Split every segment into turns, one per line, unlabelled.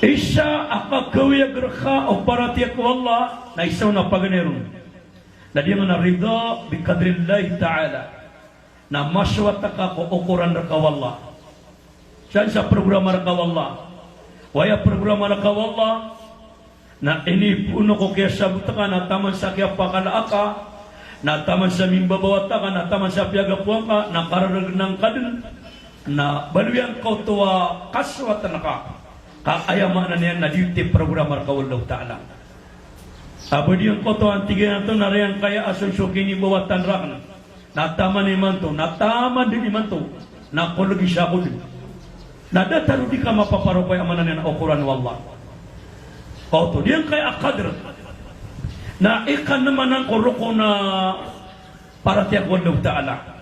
Isya aka kawiya gerha o paratiyak wallah na isaw na paganeron. Na dia nga narida bi kadrillahi ta'ala. Na maswat ka ko ukuran raka wallah. Siyan sa programa raka wallah. Waya programa raka wallah. Na ini puno ko kaya sabut ka na taman sa kaya pakalaaka. Na taman sa mimbabawata ka, na taman sa piyagapuan ka, na kararag ng kadun. Na baluyan ko tuwa kaswat na ka. Kaayama na niyan na duty programmer kawalaw ta'ala. Abadi yung koto ang tigyan to na riyan kaya asunsukin ni bawatan rak na tama ni manto, na tama din ni manto, na kologi siya ko din. Nadataro di ka mapaparupay amanan niya na ukuran wallah. Koto, diyan kaya akadr na ikan naman ang kuruko na paratiyak walaw ta'ala.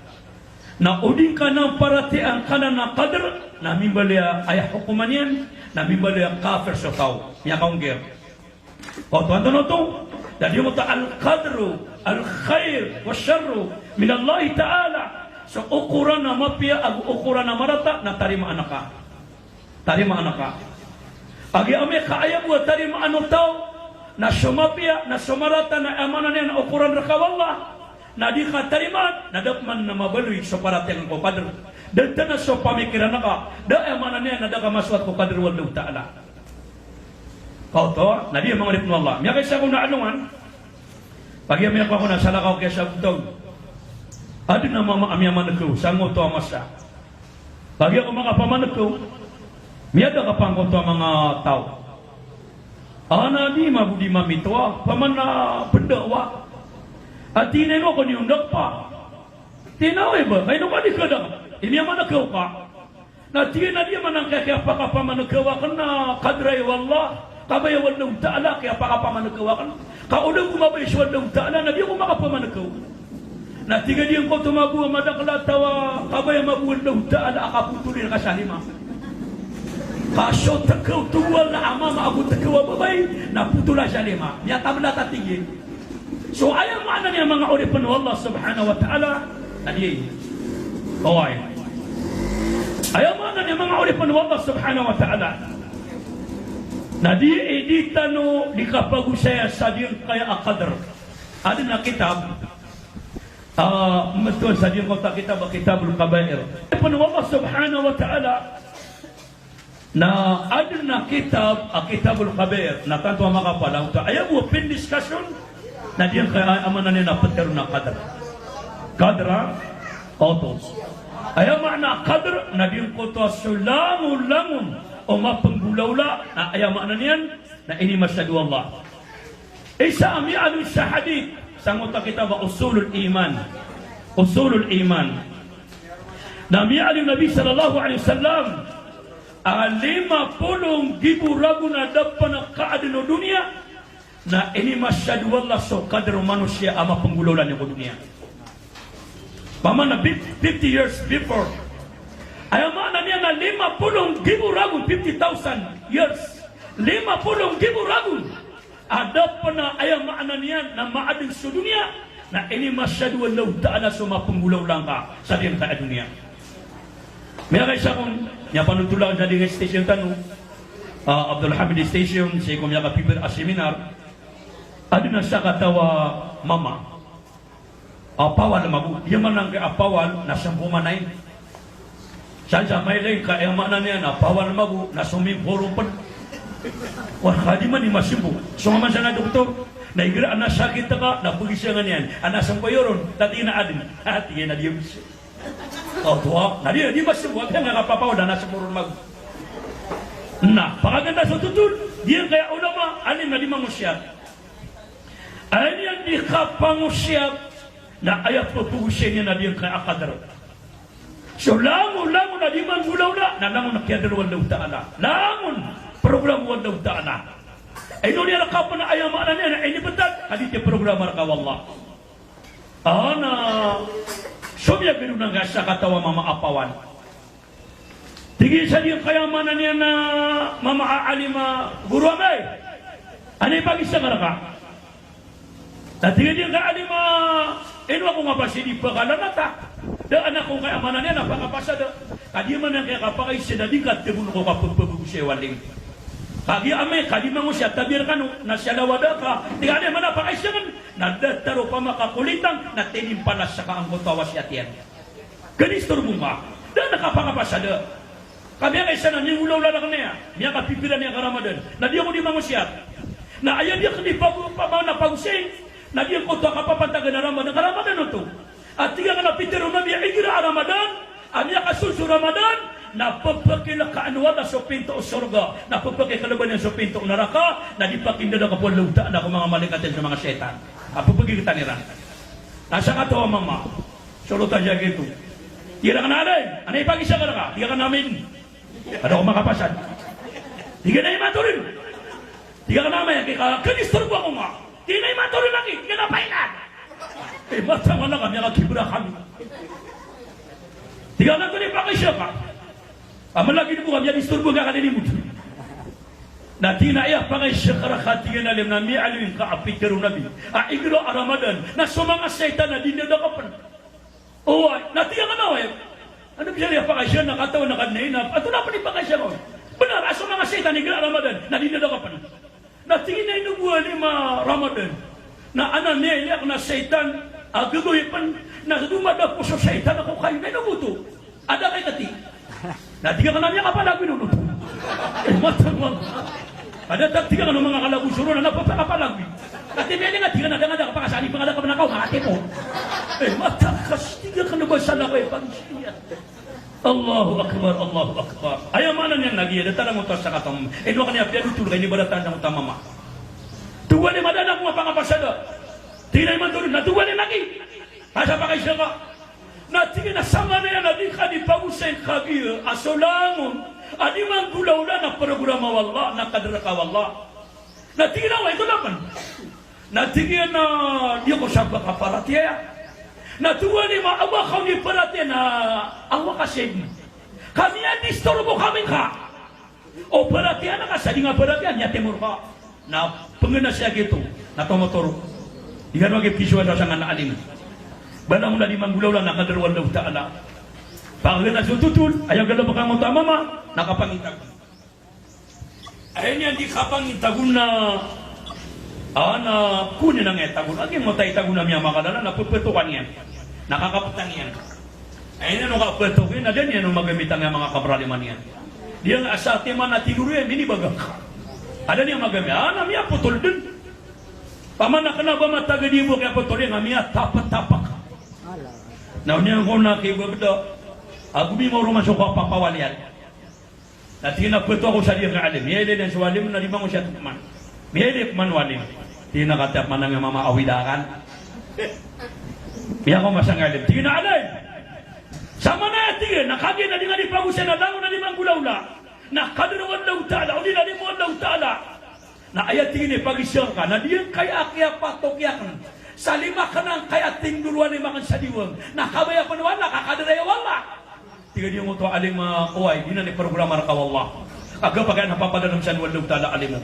Na uding ka ng paratiyan ka na kadr na mimbalya ay hukuman yan. Nabimbali ang kafir sa tao. Niya kaong gir. O tuwan doon ito. Dahil yung ito al-qadru, al-khair, wa-syarru, minallahi ta'ala. So ukuran na mapia, ang ukuran na marata, na tarima anak ka. Tarima anak ka. Agi ame kaayab wa tarima ano tao, na sumapia, na sumarata, na amanan niya, na ukuran rakawallah. Na di ka tariman, na dapman na mabaloy sa parating ko padr. Dagta na so pamikiran na ka, da amanan niya na da ka maswat ko kadr waldaw ta'ala. Kau to, na di ang mga ripno Allah. Miya kaysa ko na anungan, pag yamiyak ako na salakaw kaya sa butog, adi na mama amyaman ko, sango to amasa. Pag ako mga paman ko, miya da ka pang ko to mga tao. Ana di mabudi mamitwa, paman na pendawa. At tinay mo ko niyundak pa. Tinaway ba? Kaya naman di ka da. Ini yang mana kau ka? Na dia manang kaya apa mana kau kan na kadrai wallah. Kabaya wallahu ta'ala kaya apa mana kau kan? Kau udah kumabay wallahu ta'ala na dia kumaka mana kau. Na tiga dia kau tumabu madakla tawa kabaya mabu wallahu ta'ala akaputulin ka salima. Kaso takau tuwal na amama aku takau babay na putula salima. Niya tabla tatingin. So ayang mana niya mga uripan wallah subhanahu wa ta'ala. Adi. Baway. Ayaw mana ni mga ulipan ng Allah subhanahu wa ta'ala na di editano di kapagusaya sa din kaya akadr. Ada na kitab betul sa din ko ta kitab kitabul kabair. Ulipan ng Allah subhanahu wa ta'ala na ada na kitab kitabul kabair na tanto mga kapalang to ayaw mo pin discussion na din kaya amanan ni na peter na kadr. Kadra autos. Ayaw makna kadr na diyang koto sulamu-lamun o mapanggulawla na ayaw makna niyan na ini masyadu Allah. Isa ami'alun sa hadith sanguta kita ba usulul iman. Usulul iman. Na ami'alun Nabi sallallahu alaihi wasallam 50,000 ragu na dapat na kaadino dunia na ini masyadu Allah so kadr manusia ama panggulawla niya ko dunia. Pamana 50 years before. Ayaw mana niya na 50,000 ragun, 50,000 years. 50,000 ragun. Ada pernah ayaw mana niya na maadil sa dunia na ini masyadu wallahu ta'ala sumapanggulaw lang ka sa diyan ka dunia. May kaysa kung niya panutulang sa diyan station tanu, Abdul Hamid Station, siya kung niya kapibir a seminar, adi na siya katawa mama. Apawal mabu, dia manang ke apawal nasam pumanay. Sansa may lay ka mana niya na apawal mabu nasumi forum pen. Wah kadiman ni masimbu. Suma sana doktor, na igra ana sakit ka na pugisangan yan. Ana sampayoron tati na adin. Hati na dia bisa. Oh tua, na dia masimbu kaya nga kapapaw na nasamuron mabu. Nah, pagaganda sa tutul, dia kaya ulama alim na di manusia. Ayan yang dikapangusiap na ayat pagpugusya niya na diyan kay akadar. So langon na di man gulaw na langon na kiyadar waldaw ta'ala. Langon program waldaw ta'ala. Ay no niya nakapan na ayamaan niya na inibatag haditi program marka wallah. Ana sumya gino na nga sa katawa mama apawan. Tigi sa diyan kayamanan niya na mama aalima guru amay. Ano yung pag-isa nga naka? Tatiga diyan ka alima ino ako nga ba sini pagalanata da anak ko kay amanan niya napakapasa da kadi man ang kaya kapakay sinadikat tebun ko kapagpabugo siya waling Kagi ame kadi mangusya tabir kanu nasyada wadaka tiga ada mana pakai syangan nadataru pamaka kulitan na tinim panas saka anggota wasiatian gadis turbunga dan nakapangapa sada kami ang isa na niyang ulaw lalak niya niya kapipiran niya ka Ramadan na diya mo di mangusya na ayan diya kani na pagusing na diya ko to kapapantagan na Ramadan ka Ramadan ito at tiga nga napitero na niya igira Ramadan amya kasusu Ramadan napapakila kaanuan na sa pinto o sorga napapakikalaban niya sa pinto o naraka na dipakinda na kapon lugta na kung mga malikatin sa mga setan apapagkikita nila nasa ka to mama sulutan siya gitu tira ka na alay anay pag-isa ka na ka tiga ka namin ano kung makapasan tiga na imaturin tiga ka namin kanisturbo ako nga tiga na imaturin lagi tiga na pailan matama na kami nakakibra kami tiga na ito ni pag-isa ka amal lagi ni bukan jadi isturbo gak ada ni mutu. Nanti nak ya pakai syakara khatiyan alim nami alim ka apikeru nabi. Igro Ramadan na sumanga setan na dinda kapan. Oh, nanti yang ano eh. Ano bisa dia pakai syakara nakatawa nakanaina. Ato na pa ni pakai syakara. Benar sumanga setan igro Ramadan na dinda kapan. Nanti na inubuan ni ma Ramadan. Na ana niya na setan agagoy pan na dumada po sa setan ako kayo na inubuto. Ada kay kati. Nah tiga kanamnya apa lagu dulu? Matang bang. Ada tak tiga kanam mga kalagu suruh na apa lagu? Kasi may nga tiga na ada kapakasani pangada ka manakaw makati mo. Matang kas tiga kanam ba sana ko pangsiya. Allahu akbar, Allahu akbar. Ayaw mana niyan lagi ada tarang utas sa katam. Dua kanya pian utul kay ni baratan ng utama ma. Tuwa ni madana ko mapangapasada. Tinay man turun na tuwa ni lagi. Asa pa kay siya ka? Natingin na sama na yan natin ka di pagusay kabir asolangon adi man gula-ula na programa wala na kadraka wala natingin na ito naman natingin na di ko siya bakaparatya natuwa ni maawa ka ni paratya na awa kasig kami yan disturbo kami ka o paratya na kasali nga paratya niya timur ka na pengena siya gitu na tomotoro ikan wagi pisuan sa nga naaling Banang mula di manggulaw lang nakadarwan daw ta'ala. Pagkakita sa tutul, ayaw gala baka mo tama ma, nakapangitagun. Ayun yan, di kapangitagun na kunin ang etagun. Aging mo tayo itagun na miya makadala, napupetukan yan. Nakakapatang yan. Ayun yan, nung kapetukin na din yan, nung magamitan nga mga kabraliman yan. Di ang asati man na tinuro yan, minibagak. Ada niya magamit, namiya putol din. Paman na ka na ba matagadibo kaya putol yan, namiya tapat-tapak. Nah niya ko na kibagda aku bi mo rumah soko papawalian natina peto ako sa dia ka alim yele dan swalim na limang siya tukman yele man walim tina katap manang mama awidakan biya ko masang alim tina alay sama na tige nakagi na dengan dipagusan na daw na limang gulaula na kadruan daw taala uli na limon daw taala na ayat tige pagisya ka na diyan kaya akya patokyakan sa lima ka nang kaya tingduluan ni makan sa diwang nakabaya pa naman nakakadaraya wala tiga diyo mo to aling uway di na ni programa ka wala aga pagay napapadalong sa walong tala aling mo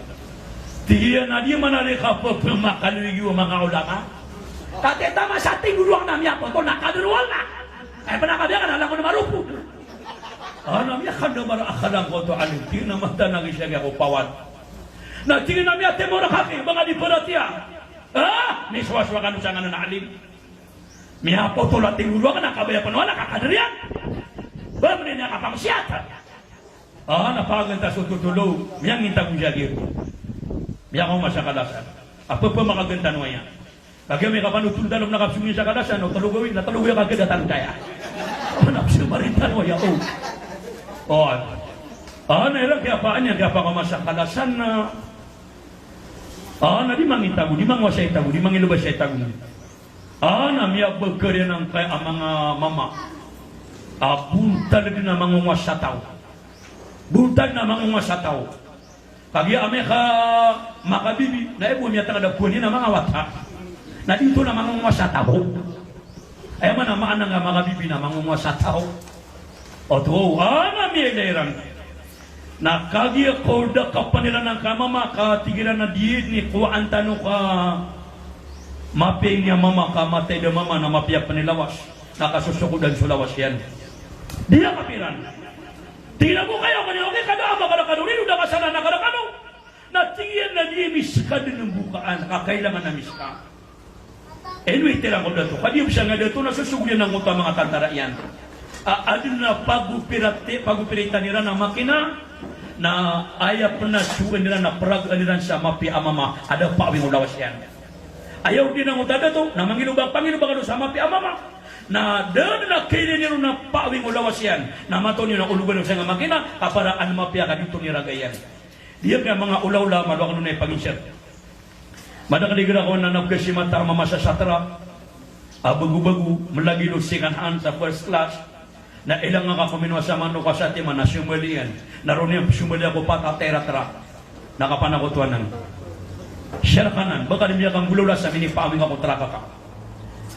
tiga na di manali ka po makaluyo mga ulama kate tama sa tingduluan namin po to nakadaruan na ay panakabaya ka na lang ko na marupo namin ka na marakadang ko to aling tiga na matanagi siya ako pawad na tiga namin at temora kaki mga diparatya may suwa-suwa ka sa nga na alim. May hapo tulad tinguluan ka na kabaya pa naman, nakakadariyan. Ba, may nakapangsyatan. Napaganta sa tutulog. May ang intag mo siya dito. May akong masakalasan. Apa pa makaganta naman yan. Kaya may kapanutulog dalong nakapsungin sa kalasan, natulugawin kagdatan kaya. Napsumarintan mo yan. Nailang kaya paan yan, kaya pa kamasakalasan na na di mangitagu, di mangwasay tagu, di mangilubasay tagu. Na miya bekerja ng kay mga mama. Buntag din na mangungwasa tao. Buntag na mangungwasa tao. Kagi ame ka makabibi, na ibu miya tanga dapuni na mga wata. Na dito na mangungwasa tao. Ay man na maana nga makabibi na mangungwasa tao. Oto, na miya ilayran. Na kagi ko da kapanila ng kamama ka tigilan na diid ni kuan tano ka maping niya mama ka matay da mama na mapiyak panilawas nakasusukudan sulawas yan di na kapiran tingnan mo kayo kanya okay kada ama kada kanunin udah kasana na kada kanu miska din bukaan kakailangan na miska. Anyway, tirang ko dato. Kadi bisa nga dato nasusugli ng utang mga tantara yan. Adin na pagupirita nila ng makina na ayaw na sugan nila na prag nila sa mapi amama. Ada pawing ulawas yan. Ayaw din ang utang dato na mangilubang sa mapi amama. Na dan na kini nila na pawing ulawas yan. Na mato nyo na ulugan sa makina kaparaan mapi ka dito niragayan. Dia kaya mga ulaw-ulaw maluang nunay pag-insert. Madakaligra ko na nagkasimata mamasa sa truck. Bagu-bagu, malagi lusingan sa first class. Na ilang nga kakuminwa sa mano ka sa tima na sumalian. Naroon yung sumali ako patatera truck. Nakapanakutuan ng siya kanan. Baka niya kang bulula sa minipawing ako truck ka.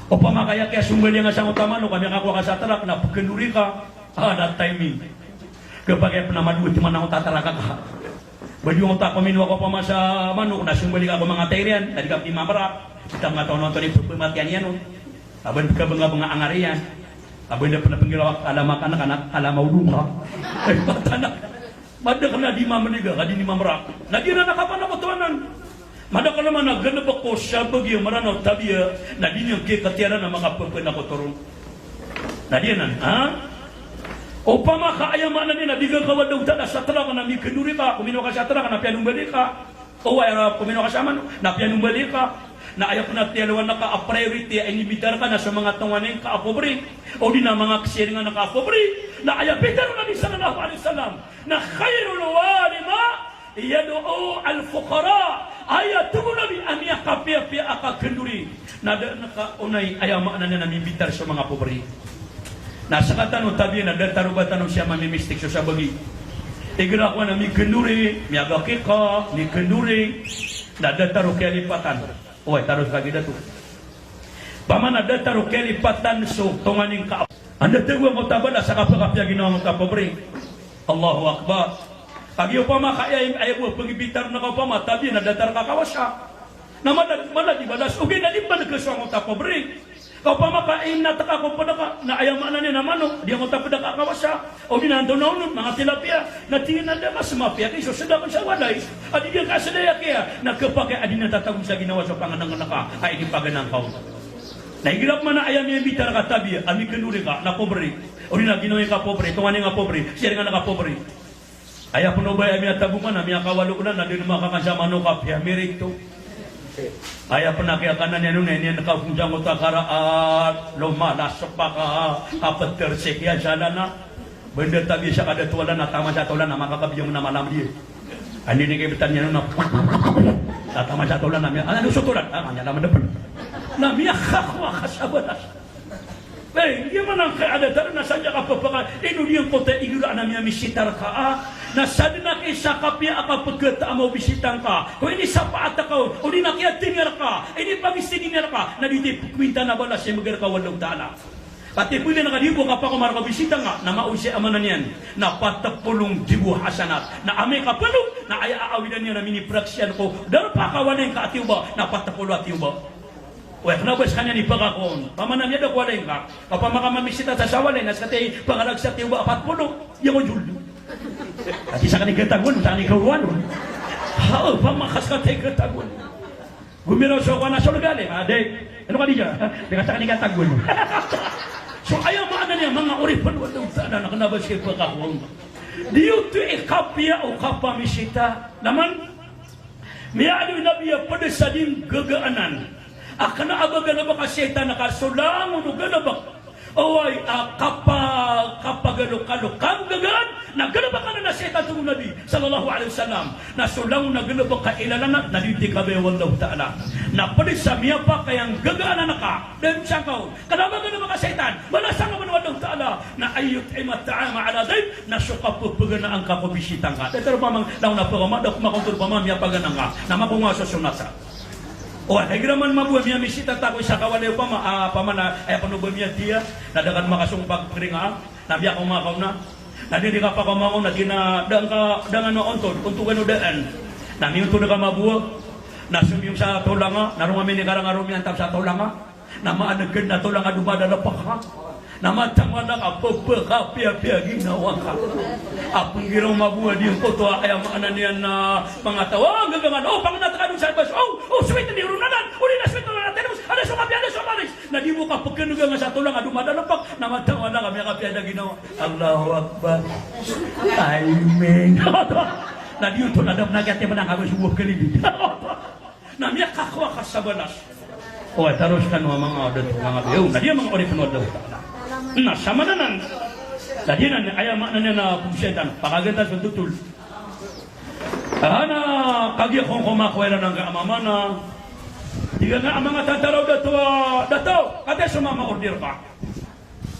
O pamakaya kaya sumali nga sa utamano kami kakuha ka sa truck na pagkanuri ka. That timing. Kapag panamadwit man ako tataraka ka. Bagi mo ta kuminwa ko pa ma sa manok na sumbalik ako mga tayrian tadi kami mamarap kita mga taon ni pematian yan aban ka mga angarian aban na panapangiraw alamakan anak alamaw dunga ay patana madda kana di mamaniga kadi ni mamarap na di na nakapanakotuanan madda kana man naganap ko sa bagi maranaw tabiya na di niyo katiara na mga pagpanakoturong na di nan o pamakaayamanan nila, bigang kawadaw tada sa talaga na may kanuri ka, kumino ka sa talaga na pianumbali ka, o kumino ka sa man, na pianumbali ka, na ayaw ko na tiyaluan na ka, a priority, ay inibidar ka na sa mga tunganing ka-apobri, o di na mga kasiringan na ka-apobri, na ayaw bitar na ni sallallahu alaihi wasallam, na khairul walima, yadu'u al-fuqara, ayaw tungo nabi, amiya kapia-pia aka kanuri, na unay ayaw maanan na namin bitar sa mga pobri. Nasa katano tabi na dataro ba tanong siya mamimistik sa bagi. Igra ko na mi kenduri, mi agaki ka, mi kenduri, na dataro kaya lipatan. Oy, taros lagi dato. Pamana dataro kaya lipatan so tonganing ka. Anda tewa mo tabada sa kapakapya ginawa mo tapobre. Allahu Akbar. Agiyo pa makaya ay mo pagibitar na ka pa matabi na datar ka kawasya. Na mala di balas ugay na limba nagkaswa mo tapobre. Kau pamakain na taka ko pada na ayamanan ni namano dia mo tapada ka kawasa o dinanto nono mga tilapia na tingin na mas mapia kay so sedang sa walay adi dia ka sadaya kaya nagkapake adi na tatagong sa ginawa sa panganang naka ay di paganang kau na igilap man na ayam yung bitar ka tabi ami kanuri ka na pobre o dina ginawa ka pobre tungani nga pobre siya nga naka pobre aya puno ba ami tabungan ami kawalo na na din makakasama no ka pia merito Aya penakiakanan yan nun, yan nakapunjang utakara at lumalasok pa ka apat tersik yan sana na benda tabi siya kadatualan na tama sa tulan na makakabiyong na malam dia andi ni kayo yan nun na tama sa tulan na ano sutulan? Kanya naman depan na miyak kakwa kasabalas hindi man ang kaadatan na sadya ka papaka ino niyang kote igula na miya misitar ka na sadya na kayo sa kapya ka pagkata mo bisitang ka kung hindi sa paata ka o di na kaya tingar ka hindi pag-istingar ka na di kwinta na bala siya magar ka walong tala pati pwede nakadibo ka pa kung marabisita nga na mausi amanan yan na patapulong dibu hasanat na ame ka palong na ay aawinan niya na mini-fraksyan ko dahil pa kawalan ka atiw ba na patapulo atiw ba Weh, kenapa sekanya ni pagakon? Pamanang niya daw walay ka. Kapag makamamisita sa sawalay, nas katay pangalag sa tiwa 40, yung juldo. At isa ka ni katagon, sa ni kawan. How, pamakas ka tayo katagon. Gumiraw sa kwa na sa lugali. Dek, ano ka di dyan? Dekat sa ka ni katagon. So ayaw maana niya, mga oripan walang sana na kanabas kay pagakon. Diyo to ikapya o kapamisita. Naman, miya ano nabiya pada sa din gagaanan. Akana abaga ba ka setan nakasulang uno ganabak away kapagalo kalukang gagaan naganabak ka na setan tungong nabi sallallahu alaihi wasallam nasulang naganabak ka ilala na diti kabe wallahu ta'ala na pwede sa miya pa kayang gagaan na ka dan siyangkaw kanaba ganabak ka setan malasang naman wallahu ta'ala na ayut imat ta'ama ala daib na sukapagpaga na ang kakobisitang ka tetero pamang daw na pagamadak makontur pamamya paganang ka na mapungaso sunasa oh, nagraman mabuhay miya misita tako sa kawalay pa pamana ay panubo miya dia nadakan makasumpag pringa nabi ako makaw na nadi ka pa kamao na dinadang ka dangan no ontod untugan udaan nami untud ka mabuo nasumyong sa tulanga narong amin ni karang arom yan sa tulanga na maanagid na tulanga dumada pa ka Namatang wala ka pagpakapia-pia ginawa ka. Apong girong mabuha di yung koto ayam niyan na mga tawa. Gagangan, panganat ka dun sa bas. Sweet na nirunanan. Uli na sweet na natin. Ada sumaris. Na di mo ka pagkanuga nga sa tulang. Dumadalapak. Namatang wala ka kapia na ginawa. Allahu Akbar. Timing. Na di ito nadap nagyate man ang habang subuh kalibig. Na miya kakwa ka sa balas. Teruskan mga adat mga biyaw. Na dia mga ori penuh daw. Nah, sama nanan. Tadi nan ayam maknanya na kumsetan. Pakagetan betul. Ana kagi kong kumakwela ng kaamamana. Tiga nga ang mga tataraw dato. Kata semua ma-order pa.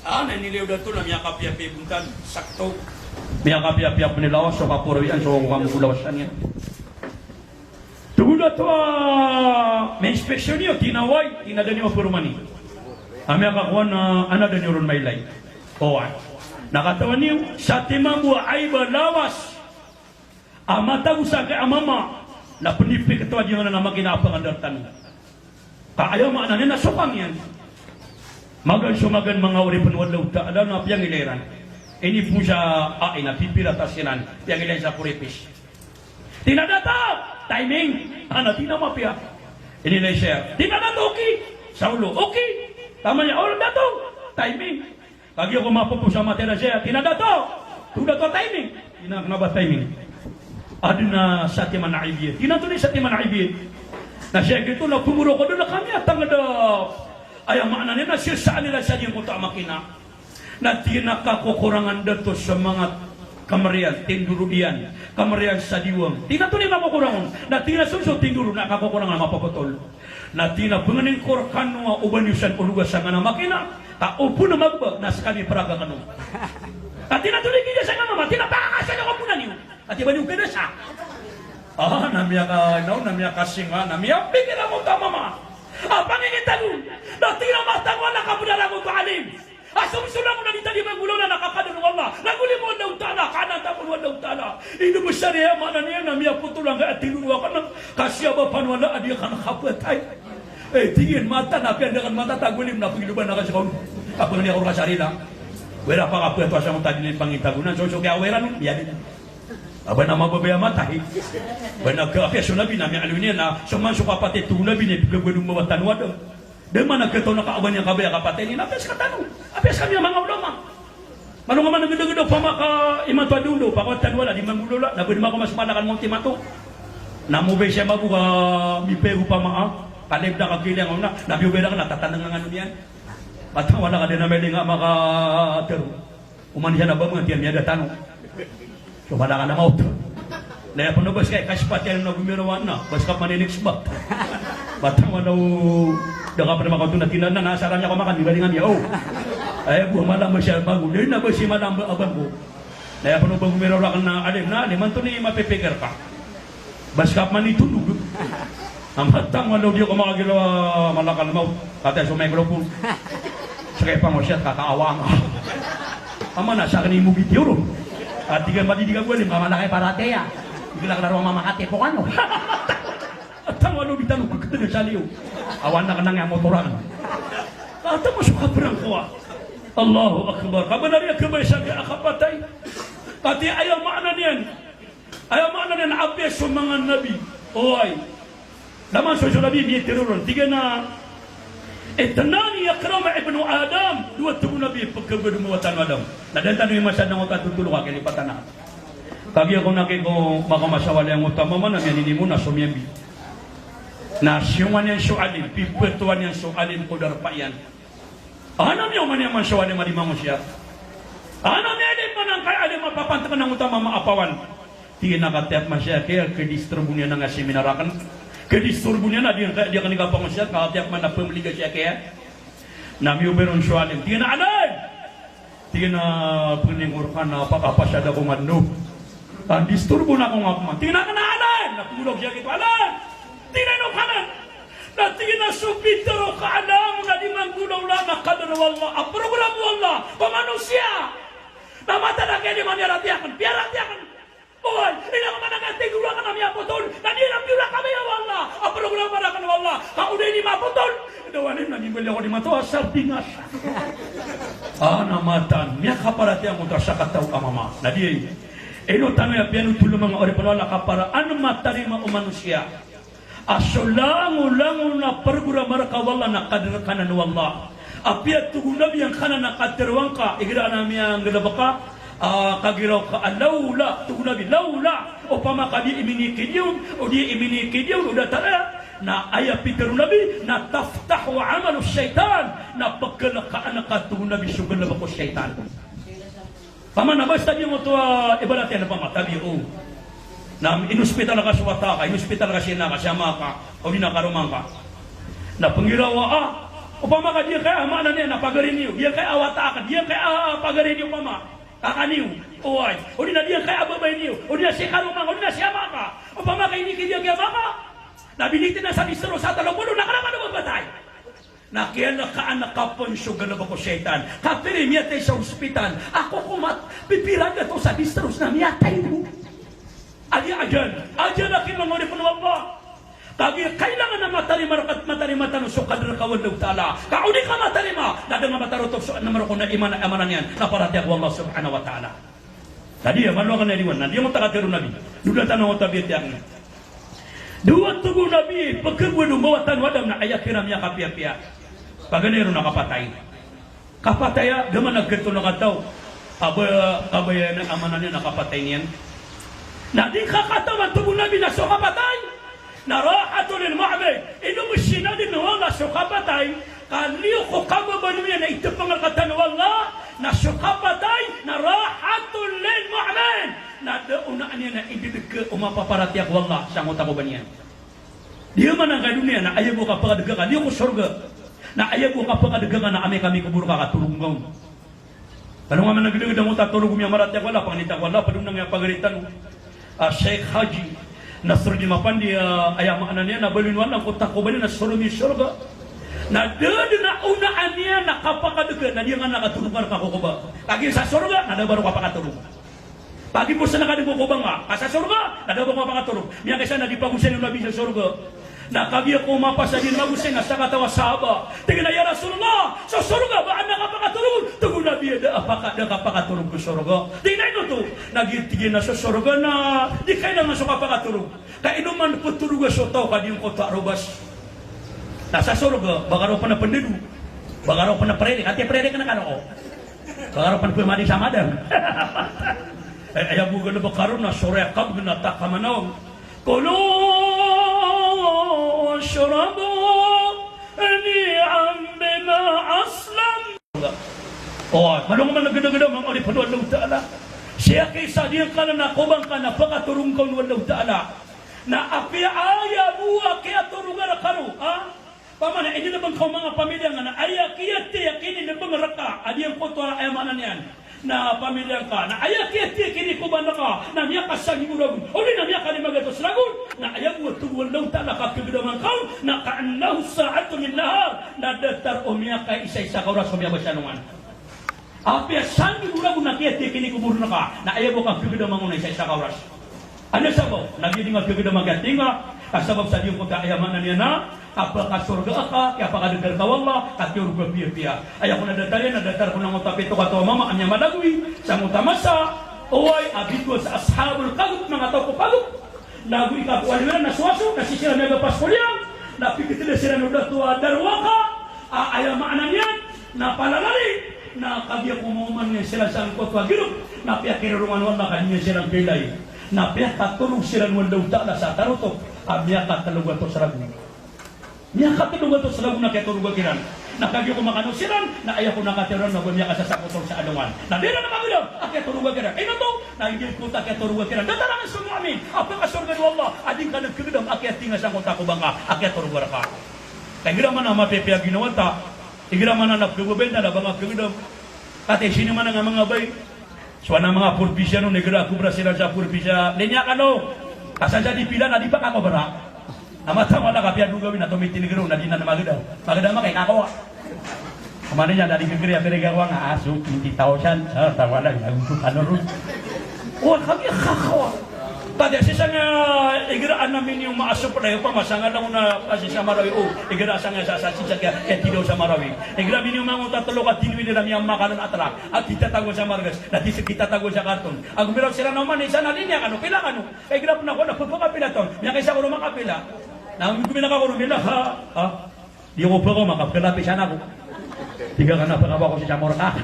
Ana niliw dato na miyakap-yapi buntan. Sakto. Miyakap-yapi penilawas. So kapurawian. So kamukulawasan yan. Tugula to may inspeksyon niyo. Tinaway. Tinada niyo purumani. Kami akakuha na anak dan yurun mailay. Nakatawan niyo, sa timang buwa ay balawas. Amata usa kay amama. Na penipik ito di na makinapang andartan. Kaayaw maananin na sukang yan. Magan mga uri penwadlaw ta'ala na piyang iliran. Ini po siya na pipiratassinan. Piyang iliran sa puripis. Tinadata! Timing! Tinamapya. Ini na siya. Tinadata okay! Saulo okay! Tama niya, dato, timing. Kagi ako mapupo sa matera siya, tinadato, tudato timing. Tinakna ba timing? Ado na sa timan na ibiyit. Tinatuloy sa timan na ibiyit. Na siya gito, nagpumuro ko doon na kami at ang ayaw maana nila, sirsaan nila siya yung kuta makina. Na tinakakukurangan dato sa mga kamarian, tindurudian, kamarian sa diwang. Tinatuloy makukurangan. Na tinasunso tinduro na kakukurangan mapapatol. Na tinabunganin korkan nga uban yusan ulugas sa nga na makina. Upo na magbag, nasa kami paraga ka nung. At tinatuloy niya sa nga mama, tinapakasa na kapunan niyo. At iba niyo kina siya. Namiya ka singa, namiya pikir ako ta mama. Pangingitagun, na tinamatangwa na kapunan ako alim. Sumsulang mo na dito di magulo na nakakadan ng Allah. Naguli mo daw tala, kanan tapon mo daw tala. Ino mo siya niya, mana niya na miya putulang ka at tinunwa ka ng kasya ba panwala adiya ka nakapatay. Tingin mata na piyan dengan mata tagulim na pagluban na kasi kung ako niya ako kasari lang. Wala pa kapuya to asang tadi ng pangitagunan. So kaya wala nun, yan din. Aba na mababaya matay. Ba nagkapya sunabi na miya alunin na sumanso kapatid tunabi niya pagluban ng mawatanwa daw. Dahil man nagkataon na kaaban niya kabaya kapatid niya, apes ka tanong. Apes kami ang mga ulama. Manong nga man nagdagadog pa maka imatwa dulo, pakwatan wala, di mangulula, nabudi mo ako mas malakan mong timato. Namubay siya mabuka, mipego pa maa, kalib na kagilang na, nabiubay na ka, natatanang nga ano niyan. At wala ka din na may nga makatero. Umani siya na ba mga tiyan niya datanong. So wala ka na maut. Naya pa nabas kay kaspat yan na gumirawan na, bas ka maniniksbat. Batang wala daga pa naman kung tunatinan na nasaran niya kumakan, di balingan niya, ay bumalang mo siya bago, di na ba si malang abang ko. Naya pa nabang gumirawan na alim na, liman to ni mapipikir ka. Bas ka manitunog. Ang batang wala di ko makagirawa malakal mo, katay sa mikrofon. Sakay pa mo siya, kakaawa nga. Ama na, sa akin yung movie tiyuro. At di ka madidigan ko, mamalakay parate ya. Hindi ka nakalaro mamakati po kano. At ang walo bitanong pagkatagal sa liyo. Awan na ka nang yung motoran. At ang masuka perang kuwa. Allahu Akbar. Kabanariya kabaysan ka akapatay. Pati ayaw maana niyan. Ayaw maana niyan abes sa mga nabi. Oy. Laman sa nabi niya tinuron. Tiga na Tanani yakrama ibnu Adam. Dua tubuh nabi pagkagod mo watan Adam. Nadantan yung masad ng utat tutulong ka kinipatan na. Kagi ako nakiko makamasawala yung utama man ang yanini mo na sumiyambi. Nasyungan yan sualin, pipetuan yan sualin ko darpayan. Anam yung man yung sualin marimang siya. Anam yan din man ang kaya alim mapapantakan ng utama maapawan. Tingin nakatiap masya kaya kedistribun niya nga seminarakan. Kedistribun niya na dia kanigapang masya katiap man na pemliga siya kaya. Nami uberon sualin. Tingin na alay! Tingin na peningurkan na pakapasada ko manub. Disturbo na akong apaman. Tingin na kanaalan! Napulog siya kito, alan! Tinanong kanan! Na tingin na subitero kaalam na di manggulaw lang na kadar wallah. Ang program wallah, pamanusia! Namata na kaya di man yaratiakan, piaratiakan! Boy, ina ka man nagatigura ka na miya putol, nanirap yura kami ya wallah! Ang program marakan wallah, kauday di maputol! Dawanin, nagibali ako di mato, sardingas! namatan miya kaparati ang utasakataw amama na di ino tanong ya piano tulong mga oripanola kapara ano matarima o manusia asolangulangu na pergura maraka wala na kadir kanan wallah apia tugunabi yang kana na kadirwangka igira na miya ang gadabaka kagiraw ka laula tugunabi laula upama kadi imini kidyun o di imini kidyun udah tara na ayah pitaru nabi na taftahu amalu syaitan na pagkalaka ka tugunabi sugal na bako syaitan paman na basta niyo mo to ibarat yan na pamatabi na inuspital na ka suwata ka inuspital ka siya na ka siyama ka o di nakarumang ka na pangirawa upama ka diya kaya amanan niya na pagarin niyo diya kaya awata ka diya kaya pagarin niyo upama kakaniw uway o di na diya kaya ababay niyo o di na siya karumang o di na siyama ka upama ka hindi kaya kaya maka nabilitin na sa bistro sa talapuno nakaraman na magbatay nakiala ka anak kapon sugar na bako syaitan kapiri miyatay sa ospital ako kumat pipirag na to sa bistros na miyatay mo ajan akin mga oripon ng Allah kagi kailangan na matarima at matarima tanong sukad na kawalaw ta'ala kauni ka matarima nadang matarotok so na maroko na amanan yan na parati ako Allah subhanahu wa ta'ala tadi ya maluakan na liwan na di mo takatiru nabi duda tanong o tabiat yang dua tubuh Nabi pagkerbuan umawatan wadam na ayah kiram niya kapia-pia paganero na kapatay kapataya gaman naggerto na kataw kabaya ng amanan niya nakapatay niyan na di kakatawan tubuh Nabi na so kapatay na rahato lil ma'bay ino musina din na so kapatay kaliyo ko kababalo niya na ito pangakatan wala na so kapatay na rahato lil ma'bay na daunaan niya na ibidig ka umapaparatiak wallah sa nguta ko ba niya dia man ang dunia na ayaw mo ka pagadaga dia ko surga na ayaw mo ka pagadaga na kami kubur ka katulong ngayon tanong nga man nagdaga na nguta tulong niya maratiak wala panganitak wala padung nang pagaritan Sheikh Haji Nasruddin Mapandi ayaw maanan niya na balinwan ang kuta ko ba niya na surumi surga na dada na unaan niya na kapakadaga na dia nga nakatulungan ka ko ba lagi sa surga na baru kapakatulong pagi po sa nakadibo ko ba nga sa surga nadabo ko pakatulog miya kaysa nadipagusin yung Nabi sa surga na kabiya ko mapasa din magusin na sa katawa sahaba tingin na ya Rasulullah sa surga ba ang nakapakatulog tugon Nabi da kapakatulog ko surga tingin na ito to nagitigin na sa surga na di kayo na sa kapakatulog kainuman po tulog sa tao kadiyong ko tarubas nasa surga baka raw pa na pandido baka raw pa na prede ati prede ka na kano ko baka raw pa na pumadi sa madam ayaw mo gano'n ba karoon na surekab na takamanawag kulo syurabu ni'am bima aslam manong man nagada-gada mga oripano Allah Ta'ala siya kaysa diyan ka na nakubang ka na pakaturong ka ng Allah Ta'ala na api ayaw buwa kaya turungan na karo pamana hindi na bang kau mga pamilya nga na ayaw kaya tiyakinin na bang raka adiyang koto na ayamanan yan na pamilya ka na ayaw kaya kini kuban na ka na niya kasang himulagun o rin na niya ka ni magatos lagun na ayaw mo tuwalaw tala ka kagdaman ka na kaanaw sa ato min lahar na datar o niya ka isa-isa ka oras o niya basyanungan apya sang himulagun na kaya kini kubur na ka na ayaw mo ka kagdaman na isa-isa ka oras ano sabaw nagiging kagdaman ka tinga kasabab sa diyong pagkaayamanan niya na apakah surga ka kaya pakadagal ka wallah katyur ko pia ayaw ko nadatar ko ng utapito ka to mama anya madagwi sa mutamasa oy abid ko sa ashabul kagut mga tao ko kagut nagwi ka ko alwala na suwaso nasisira mega paspoliang napikitila sila no datua darwaka ayamanan yan na palalali na kabya kumuman niya sila sa ko girup na piyakira ruman wala kanya silang pilay na piyakatulog sila ng daw sa tarutok abya katalog to sa ragu niya katulog to sa lagu na kaya tulog kiran nakagyo ko makano siran na ayaw ko nakatiran na bumiya ka sa sakotol sa alungan na dira na magulaw akya tulog kiran ino to na hindi ko ta kaya tulog kiran datarangan sa mga amin apa ka surga ni Allah ading ka nagkagdam akya tinga sa kota ko banga akya tulog ka kaya gira man na mapipia ginawa ta gira man na nagkagubenda na banga kagdam kate sino man nga mga bay so na mga purpisya no negra kubra sila sa purpisya linya ka no kasadya di pila na di pa kako bara amata wala kapia duga wina tomiti negro na dinan magada maka kay kako kemarin yang dari negeri Amerika wa nga asu 20,000 tawala yang untuk anurus oh kami kako Tadi sisanya igra namin yung maasop na yung pamasanga lang na kasi sa Marawi igra sanga sa sisya tido sa Marawi igra min yung mga tatlo ka tinwi nila yung makanan atrak at itatago sa Margas at kita tago sa karton ang miraw sila naman isa na linya kano pila kano igra po na ko napapakapila to niya kaysa ko makapila na kumina ka ko nila ha di ko pa ko makapila pisan ako tiga ka na pa ko si Chamorka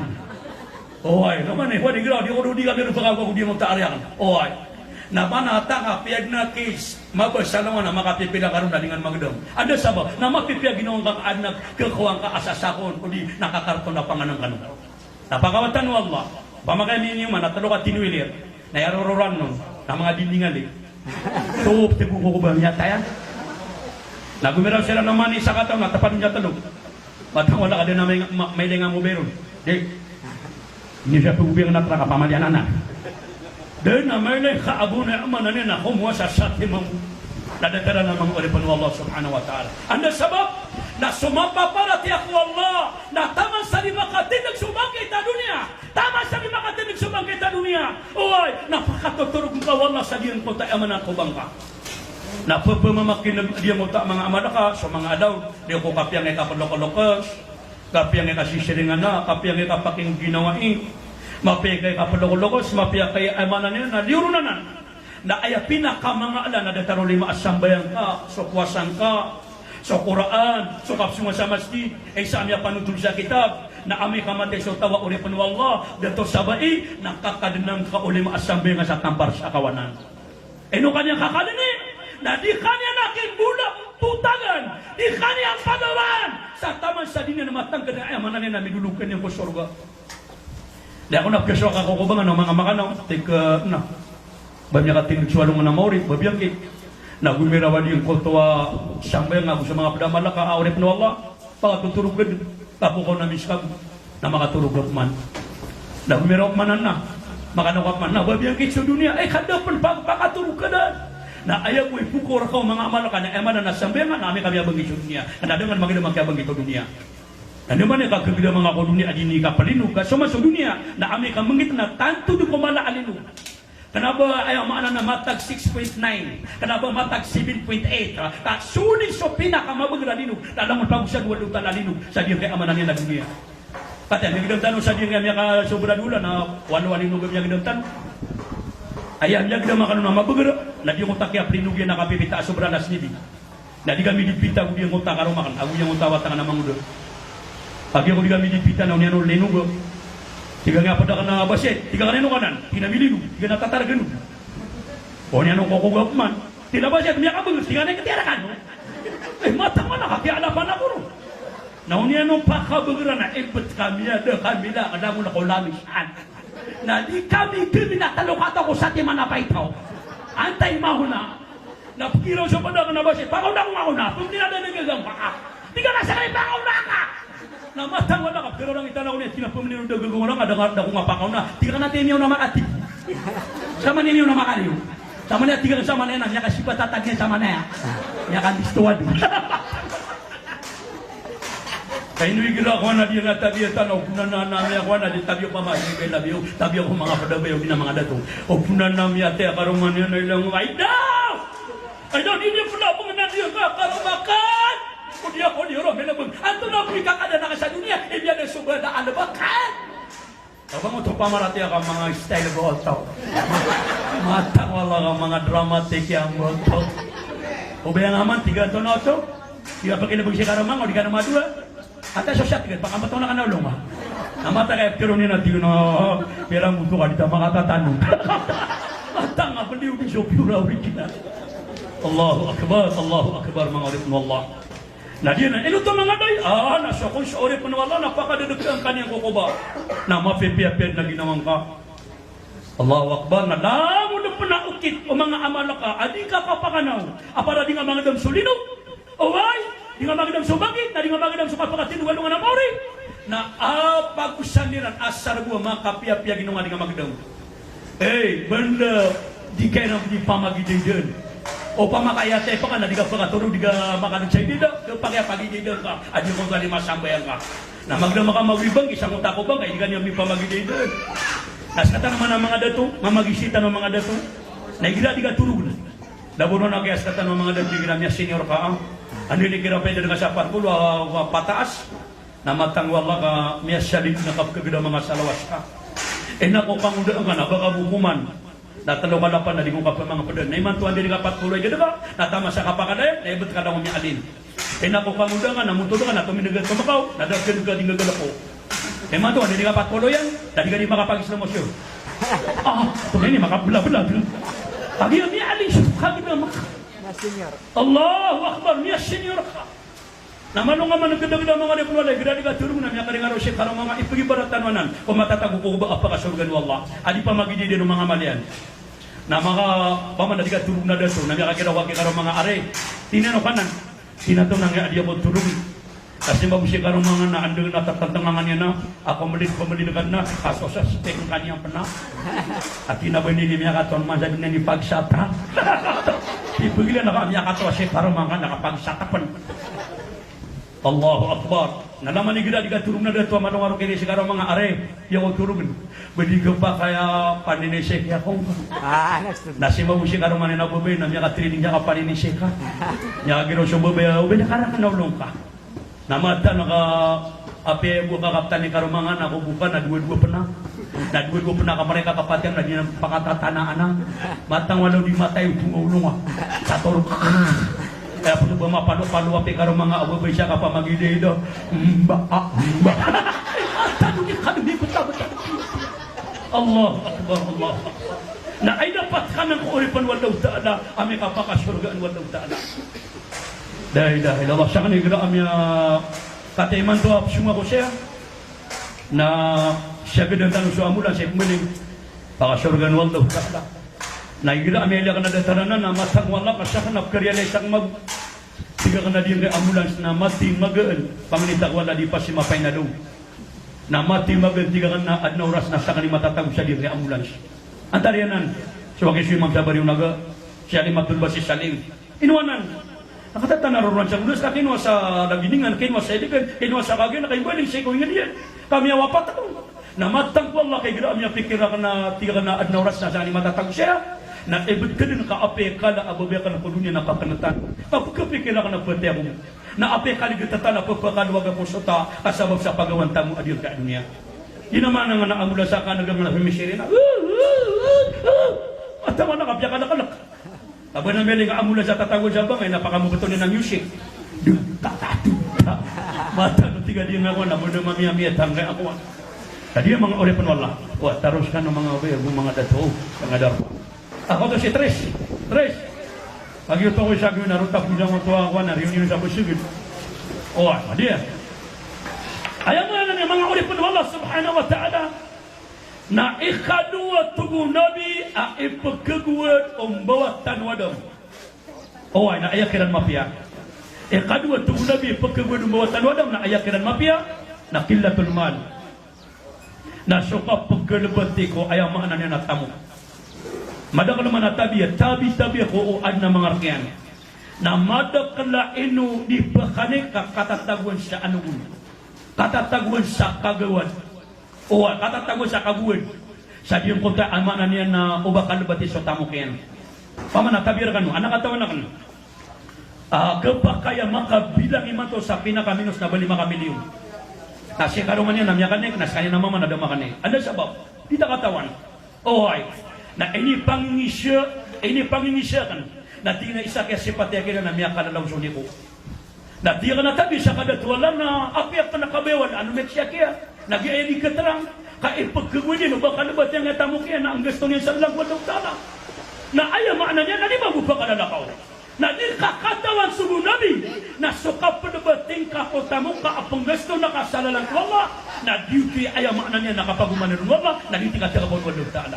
ay naman wadi igra di ko di ka meron pa ko di mo taaryan na manata ka piyag na case mabasa naman na makapipila karon na dengan magdom ada sabo na mapipiyag ginong kang anak kekuwang ka asasakon kundi nakakarton na panganang kanon napakawatan wallah pamakay minyo man natalo ka tinuilir na yarururan nun na mga dindingali so tipu ko ba niya tayan nagumiraw sila naman isa kataw na tapat niya talog matang wala ka din na may lengang muberon di hindi siya pagubiyang natraka pamalian anak dan namanya Abu Nu'man ini nak muasa sati mam nadakara namang oleh Allah Subhanahu wa taala anda sebab na sumapa para tiak Allah na taman sa makatinag subang kita dunia taman sa makatinag subang kita dunia oy napakatuturog ka wallah sa diyan ko ta amanan ko bangka na pepemamakin dia mo ta mga amalaka so mga adaw dia ko kapyang ay kapalok-lokos kapyang ay kasisiringan na kapyang ay kapaking ginawain mapigay kapalok-lokos mapigay amanan niya na liurunanan na ay pinaka mga ala na dataro lima asambayan ka so kuwasan ka so Quran so kapsunga sa masjid ay sa amya panutul sa kitab na ami kamatay so tawa uli panu Allah dato sabai nakakadenang ka uli maasambayan sa tampar sa kawanan eno kanya kakadini na di kanya nakin bulak tutangan di kanya ang padawan sa taman sa dinya na matang ka na amanan niya na midulukan niya ko surga. Di ako napkasyo ako ba nga mga makanaw tika na babya ka tinugsualong na maurit babya kit na gumirawan yung kultuwa sambay nga sa mga padamala ka aurip na Allah pagatuturog ka tapo ko na miskab na makaturog man na gumiraw manan na makanawak man na babya kit sa dunia kadapan pagpakaturog ka na ayaw ko ipukor ka mga amala ka na emana na sambay nga namin kami abang ito dunia na dengan magandang magkabang ito dunia. Ano man yung kakagila mga koloni adini ka palinog ka sumaso dunia na kami ka mangit na tanto di kumala alinog. Kanaba ayaw maana na matag 6.9 kanaba matag 7.8 sulit so pinakamabag na linog lalamon pa sa duwa luta na linog sa diyan kay amanan niya na dunia. Pati ang gagawin tanong sa diyan kaya ka sobra dula na walo-walo linog ang gagawin tanong ayaw niya gagawin makano na mabagara na diyan ko takya palinog yan nakapipita sobra na snibi na di kami dipita ko diyan ko takaro makan ako yung tawat nga namang udo. Pagi ako di kami dipita na uniano lenugo. Tiga nga pada kana baset, tiga kaneno kanan, pinamiligo, tiga natatargan. O niano kokogap man. Tila baset miya kabang, tiga na katirakan. Mata man nakakiala pa na ko. Na uniano pa kabagara na ibet kami ada kami na ada mo na ko lamisan. Na di kami natalokata ko sa ti manapaitaw. Antay mahuna. Napikiraw sa pada kana baset, pakaw na ko mahuna. Pag dinada nagagang paka. Tiga na sa kay pakaw na ka. Na matang wala ka pero lang itanaw niya tinapamilin ng dagang orang ada ko ngapakaw na tiga natin niyo na makati sama niyo na makaliw sama niya tiga sama niya niya kasi patatag niya sama niya niya kan distuad kay nuwi gira ko na di na tabi tanaw kunan na nami ako na di tabi pa ma kay tabi ko mga padabayo bina mga dato o kunan nami ate karong man yan ilang ay daw di niya pula panganan niya ka para makan Kudia ko niyo ro melabon. Anto na pika kada na sa dunia, ibya na sobra da alabakan. Abang mo to pamarati ka mga style go auto. Mata wala ka mga dramatic yang auto. Ubaya naman tiga to na auto. Tiga pakinabog si karamang o di ka na madua. Ata sa siya tiga pakamatong na kanalong ma. Namata kay pero ni na tiyo na perang muto ka dito makatatanong. Mata nga baliw di so pure original. Allahu akbar mga ulit mo Allah. Na dia na ito mga day nasa ko sa ori panwala napakadadagdag ang kanyang kukuba na mapipiyapid na ginawang ka Allahu Akbar na damo na panaukit o mga amala ka adi ka papakanaw para di nga mga dam sulinog oway di nga mga dam subagit na di nga mga dam supapakatin walungan na mori na pag-usaniran asar buwa makapiyapya ginawang di nga mga dam banda di kayo na di pamagididan o pamakayate pa ka na di ka pakatulog di ka makanugsay dito pagya pagididon ka adi ko sa lima sambayan ka na magdama ka mawibang isang utako bang kaya di ka niya may pamagididan nas kata naman ang mga dato mamagisita ng mga dato Na igira diga turun. Labunon na kaya kata ng mga dagdigira niya senior ka. Ano ni kira pwede nga sa parkulo pataas. Na matang wala ka miya salit na kapkagda mga salawas ka. Nako panguda ka na baka bukuman. Natalo ka na pa na di ko kapag mga padan. Naiman tuan diri ka patkuloy gada ka. Natama sa kapakadayan. Naibot ka na umya alin. Nako panguda ka na mutudo ka na tuminagal ka makaw. Nadagkan ka di nga ko. Naiman tuan diri ka patkuloy yan. Dadi ka di makapag-islam mo siya. Tunay ni makabula-bula. Pagi mi ali kami na mak.
Na senior.
Allahu akbar mi senior ka. Namano nga man nagdagdag mga ni wala gradi ka turun na mi karingaro si karo mga ipigibaratan manan o matatago ko ba apa ka surgan wallah. Adi pa magidi din mga malian. Na mga paman na turun na daso na mi kakira wa karo mga are. Tinano kanan. Tinato nang adi mo turun. Kasi mabusi karong mga naandang natatantangan niya na ako pamalikan na kaso sa stek kanyang pena at tinabay niya niya katon masabi na ni pagsata ipigilan na kami kato si karong mga nakapagsatapan Allahu Akbar nalaman ni gila digaturong na dato manong kini si karong mga are yung turungan bedigo pa kaya paninisik ako nasi mabusi karong mga nabubay na niya katrining niya kapaninisik ka niya gino sumubay ubay na karang naulong ka namata naka ape buka kaptan ni karumangan ako buka na dua-dua pernah ka mereka kapatian na dinang pakatatanaan matang walau di mata yung tumulong sator kaya puto ba mapalo-palo ape karumanga ako ba siya kapamagide do tanu ni kanu di kutabot Allah akbar Allah na ay dapat ka ng kuuripan waldaw ta'ala ame kapakasurgaan waldaw ta'ala Dahil Allah sa kanila kami kataiman to semua ko siya na siya gandang tanong sa amulan siya kumiling pakasurgan waldaw ta'ala na igira kami ilang na dataranan na matang wala kasya ka napkarealize ang tiga ka na din kay ambulans na mati magaan panginitak wala di pa si mapay na doon na mati magaan tiga ka na adna oras na sa kanila matatag siya din kay ambulans ang tariyanan so wakil siya magsabar yung naga siya limatul ba si Salim inuwanan nakatata naroon siya ulos na kinuha sa laginingan, kinuha sa edikan, kinuha sa kagyan, na kaibaling siya kung yan. Kami awapat ako. Namatang ko Allah kay gira niya pikira ka na tiga ka na adna oras na sa ni matatag siya. Na ibig ka din kaape ka na ababaya ka na po dunya na kakanatan. Pagkapikira ka na pwede ako. Na ape ka ligitatan na pagkakaluwag ako sota kasabab sa pagawanta mo adil ka dunya. Yun naman ang naamula sa kanagang na humisiri na. At naman nakapya ka na. Aba na meling amula sa tatagol sa bangay, napakamubuto niya ng music. Mata no tiga dia ngawan, abo na mamiyamiya tanggay ako. Tadi mga orepan wala. Wa taros ka ng mga obe, mga dato, ang adar. Ako to si Tres. Pag ito ko sa gawin, naruta po siya mga ako na reunion sa busigid. Dia. Ayaw mo na mga orepan wala, subhanahu wa ta'ala. Na ikadua tubuh Nabi ipagkaguan umbawatan wadam. Na ayakiran mafia. Ikadua tubuh Nabi ipagkaguan umbawatan wadam na ayakiran mafia na killatul mal. Na suka pagkalabati ko ayaw maana niya natamu. Madakala man tabi ko uad na mga rakyan. Na madakala inu di bakane katataguan sa anugun. Katataguan sa kagawan. Katatago sa kabuod. Sabi yung kunta, amanan niya na ubakal bati sa tamukin. Pamana, tabir ka no, anak katawan na ka no. Kapag kaya makabilang imato sa pinakaminos na bali makamilyon. Nasi karuman niya, namyakanik, nas kanya na mama na damakanik. Ano sabab? Di na katawan. Na ini pangingisya kan. Na di na isa kaya sipatya kaya na namyakalalaw suni ko. Na di ka natabi sa kadatwala na apiyak pa nakabewan. Ano meksya kaya? Nag-iayali ka terang, kaipagkagwin o baka nabat yung tamok yan na ang gusto niya sa lagwan ng tala. Na ayaw maana niya, na di ba kalalakaw? Na di kakatawan sumu Nabi, na sukap pa nabating ka o tamok ka apang gusto na kasalalang wala, na duty ayaw maana niya nakapagumanin wala, na di ka tigabon ng tala.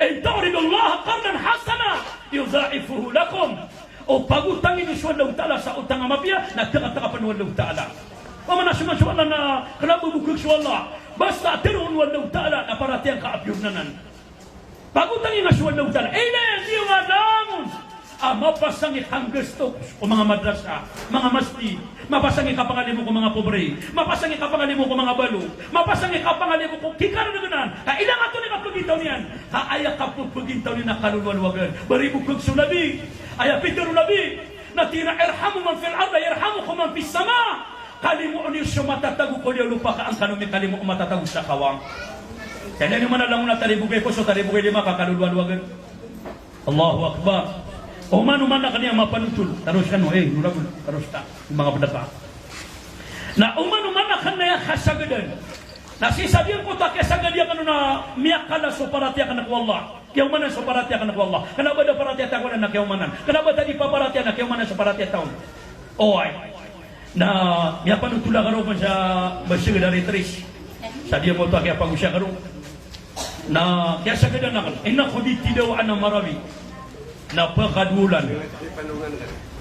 Intaridullah qarnan hasana, yudha'ifuhu lakum. O pagutangin ni Suwan ng tala sa utang amapya, nagkakatakapan ng tala. Pamanasuman sa Allah na kalabubukog sa Allah. Basta tiruon waldaw ta'ala na parati ang kaabyog nanan. Pagutangin nga sa waldaw ta'ala. Ina yan, di nga namun. mapasangi hangges to o mga madrasa, mga masjid, mapasangi kapangalimo ko mga pobre, mapasangi kapangalimo ko mga balo, mapasangi kapangalimo ko kikara na ganan, ilang ato ni kapagitaw niyan, ayak kapagitaw ni nakalulwalwagan, baribu kag sulabi, ayak pitero labi, natira irhamu man fil arda, irhamukum man fis sama, kalimu ni sumatatago ko liya lupa ka ang kanumi kalimu umatatago sa kawang. Kaya ni mana lang na talibugay ko so talibugay lima kakalulwalwagan. Allahu Akbar. O mano-mana kaniya mapanutol. Terus kan nuragul terus ta mga badata. Na umano-mana kaniya kasagadan. Na sisabihan ko ta kasagadia kanu na miyakala so parati akan ko Allah. Kaya mana so parati akan ko Allah. Kenapa da parati ta ko na kaya manan? Kenapa tadi pa parati na kaya mana so parati taon? Oy. Na miyapanutol ka ro sa basig dari tris. Sa dia mo ta kaya pagusya ka ro. Na kaya sagadan na inna khudi tidaw ana marawi. Na pakadulan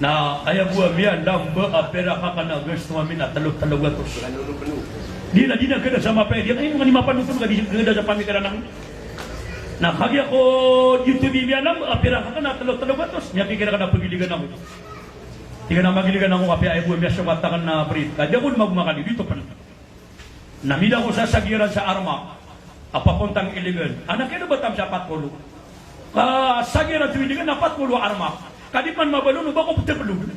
na kaya buah mian lamba apera kakana gusto mamina talog gatos di na kada sama pa dia ay mga limapan nutun kadi kada sa pamikaran na kagi ako YouTube mian lamba apera kakana talog gatos nya pikir kada pagiligan ako tiga na magiligan ako kape ay buah mian sa batakan na brit kadi ako magmakan dito pa namida ko sa sagiran sa arma apa pontang iligan anak kaya batam sa 40 sagira tuwiligan na 40 arma. Kadipan mabalun ba ko putepelud.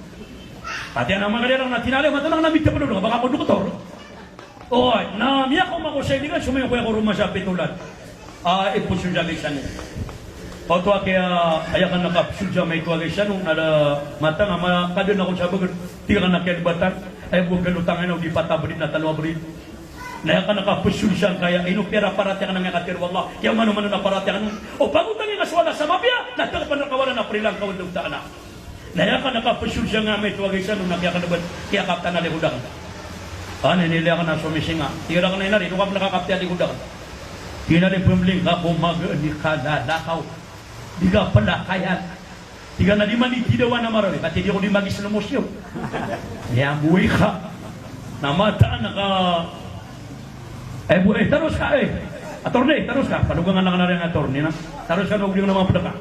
Pati ang mga kanila na tinali mata nang namitepelud baka mo doktor. Oy, na miya ko makosay digan sumayo ko rumah sa pitulan. Ipusuja gisan. Auto kaya ayakan nakapsuja may tuagisan nung ada mata nga kadon ako sa bagod. Tiga ka nakialibatan ay bukan utangan di patabrid na talwa brid. Na ka nakapusyusyan kaya inupera parati ka nang katir wallah kaya mano-mano na parati ka o pagutangin na swala sa mapya natagpan na kawalan na prilang kawal dugta na ka nakapusyusyan nga may tuwagisan nung nakya ka naban kaya kapta na lihudang nila ka na sumisinga tira ka na inari nung ka nakakapta lihudang tira rin pumling ka kumaga ni kalalakaw di ka pala kaya tiga na di man itidawan na marami pati di ko di magis na musyo yan buhay ka namataan na ka terus ka attorney, terus ka panugangan lang na rin ang attorney na terus ka huwag yung naman padaka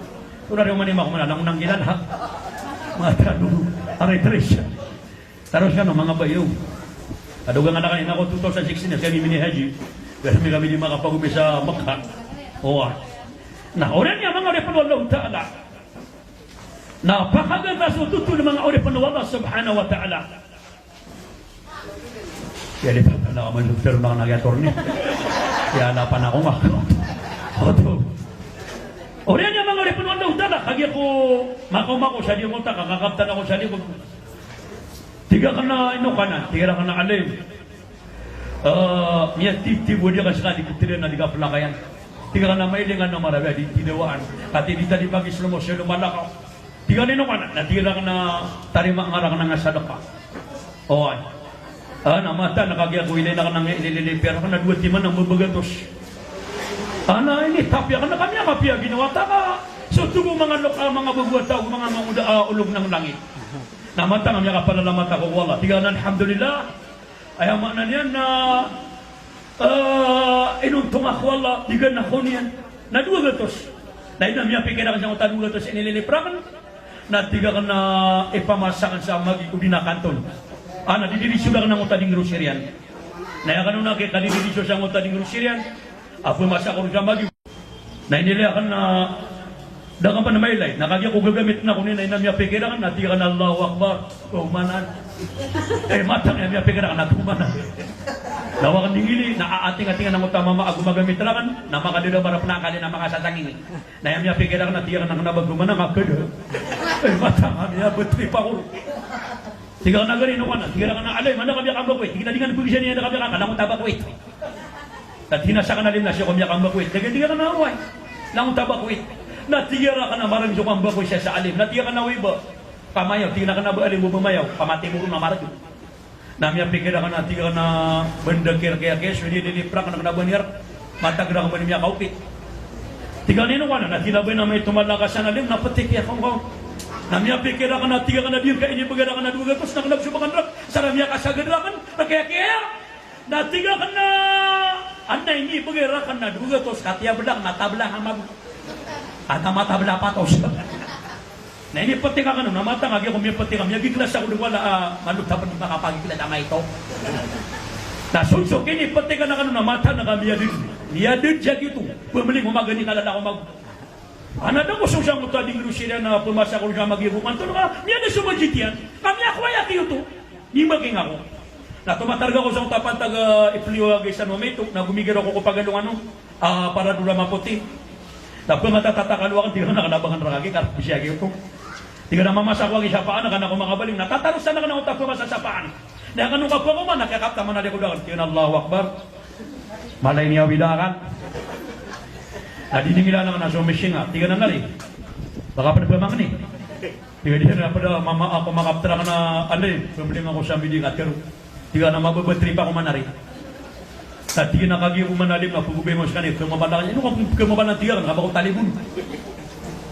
tuna rin manima ko manala nang gilan ha matano aretresya terus ka no mga bayo panugangan na kanina ko 2016 na kami mini haji kami di makapagubi sa Makkah na oran niya mga orepan Allah ta'ala napakaganda sa tutul mga orepan Allah subhanahu wa ta'ala kaya di pa na kaman doktor na nag-ator niya. Kaya lapan ako nga. O rin niya mga repunuan na utala. Kaya ko makumako sa di mo ta. Kakakaptan ako sa di ko. Tiga ka na inukanan. Tiga ka na alim. Miya titibo dia ka sekali kutirin na di ka pelakayan. Tiga ka na mailingan na marami. Di tinawaan. Kati di tadi pagi slomo siya lumalakaw. Tiga na inukanan. Natira ka na tarima ngarang na nga sadaka. Oy. Namata nakagya ko ilay na ka nang ililipir ka na 2 timan ng mabagatos. Ini tapya ka na kami ang kapya ginawa ka. So tubo mga lokal, mga bagwata, mga manguda ulog ng langit. Namata nga ka palalamata ko wala. Tiganan alhamdulillah. Ay amanan yan na inuntong ako wala. Tigan ako niyan. Na 200. Dahil na miya pikiran ka siyang 200 inililiprakan. Na tiga ka na ipamasakan sa magikudina kanton. Nadidirisyo lang ng utading groserian. Nayakan na kay kadidirisyo sa utading groserian. Ako masa ko sa magi. Nainiliakan na dakan pa na mailay. Nakagya ko gagamit na kunin na inamya pikiran. Natiga na Allahu Akbar. Umanan. Matang inamya pikiran. Natumanan. Dawakan dingili. Naaating-atingan ng utama magumagamit lang. Na makadila para panakali na makasasangin. Nayamya pikiran. Natiga na nabagumana. Makada. Matang amya betri pa ko. Tiga ka na ganino ka na, tiga ka na alay, mana kami ang bakwit, tiga na di nga nagpagisa niya na kami ka, langon tabakwit. At hinasa ka na rin na siya kami ang bakwit, tiga ka na away, langon tabakwit. Natiga ka na marang siya kang bakwit siya sa alim, natiga ka na wiba, pamayaw, tiga na ka na ba alim mo bumayaw, pamati mo rin na marag yun. Namya pikira ka na, tiga ka na bandakir kaya keso, hindi niliprak ka na kanabanyar, matagra ka ba niya kaupit. Tiga nino ka na, natinabay na may tumalakas sa alim, napatik ya kong Namya pikira ka na, tiga ka na diyan, kaya inibagara ka na 200, nakalagsubakan rak, saramya ka sa gadrakan, nakaya-kaya, na tiga ka na, anay inibagara ka na 200, katiya belang, matabla hamag, at matabla patos. Nah ini penting kan, namata nga ako may penting kami, giglas ako wala manut dapat makapagiglas ang ito. Nah sunsok ini penting kan namata na kami yadin jadi itu, pemiling umagani kalala ako mag. Anak ko susang mo tading Rusya na pumasa ko siya mag-ibukan to nga, niya na sumajitian, kami ako ay ito, di maging ako. Na tumatarga ko sa tapat ipliwa sa momento, na gumigir ako kapag para dula maputi. Tapi matatatakalwa kan, di ka nakalabangan ragi, karap siya ito. Di ka na mamasa ko ang isapaan, na ako makabaling, natatarusan na ka na utak ko masasapaan. Dahil kanong kapwa ko man, nakakapta man na di ko daw, tiyan Allahu Akbar. Malay niya widakan. Nadiningila naman na sumising ha, tiga na nari. Baka pa nagpamang ni. Tiga di na pada mama ako makaptra ka na alin. Pembeling ako sa biling at karo. Tiga na mababatri pa ako manari. At tiga na kagi ako manalim na pugubay mo sa kanit. Kumabala ka niya. Ano kung kumabala tiga ka, nakabakong talibun.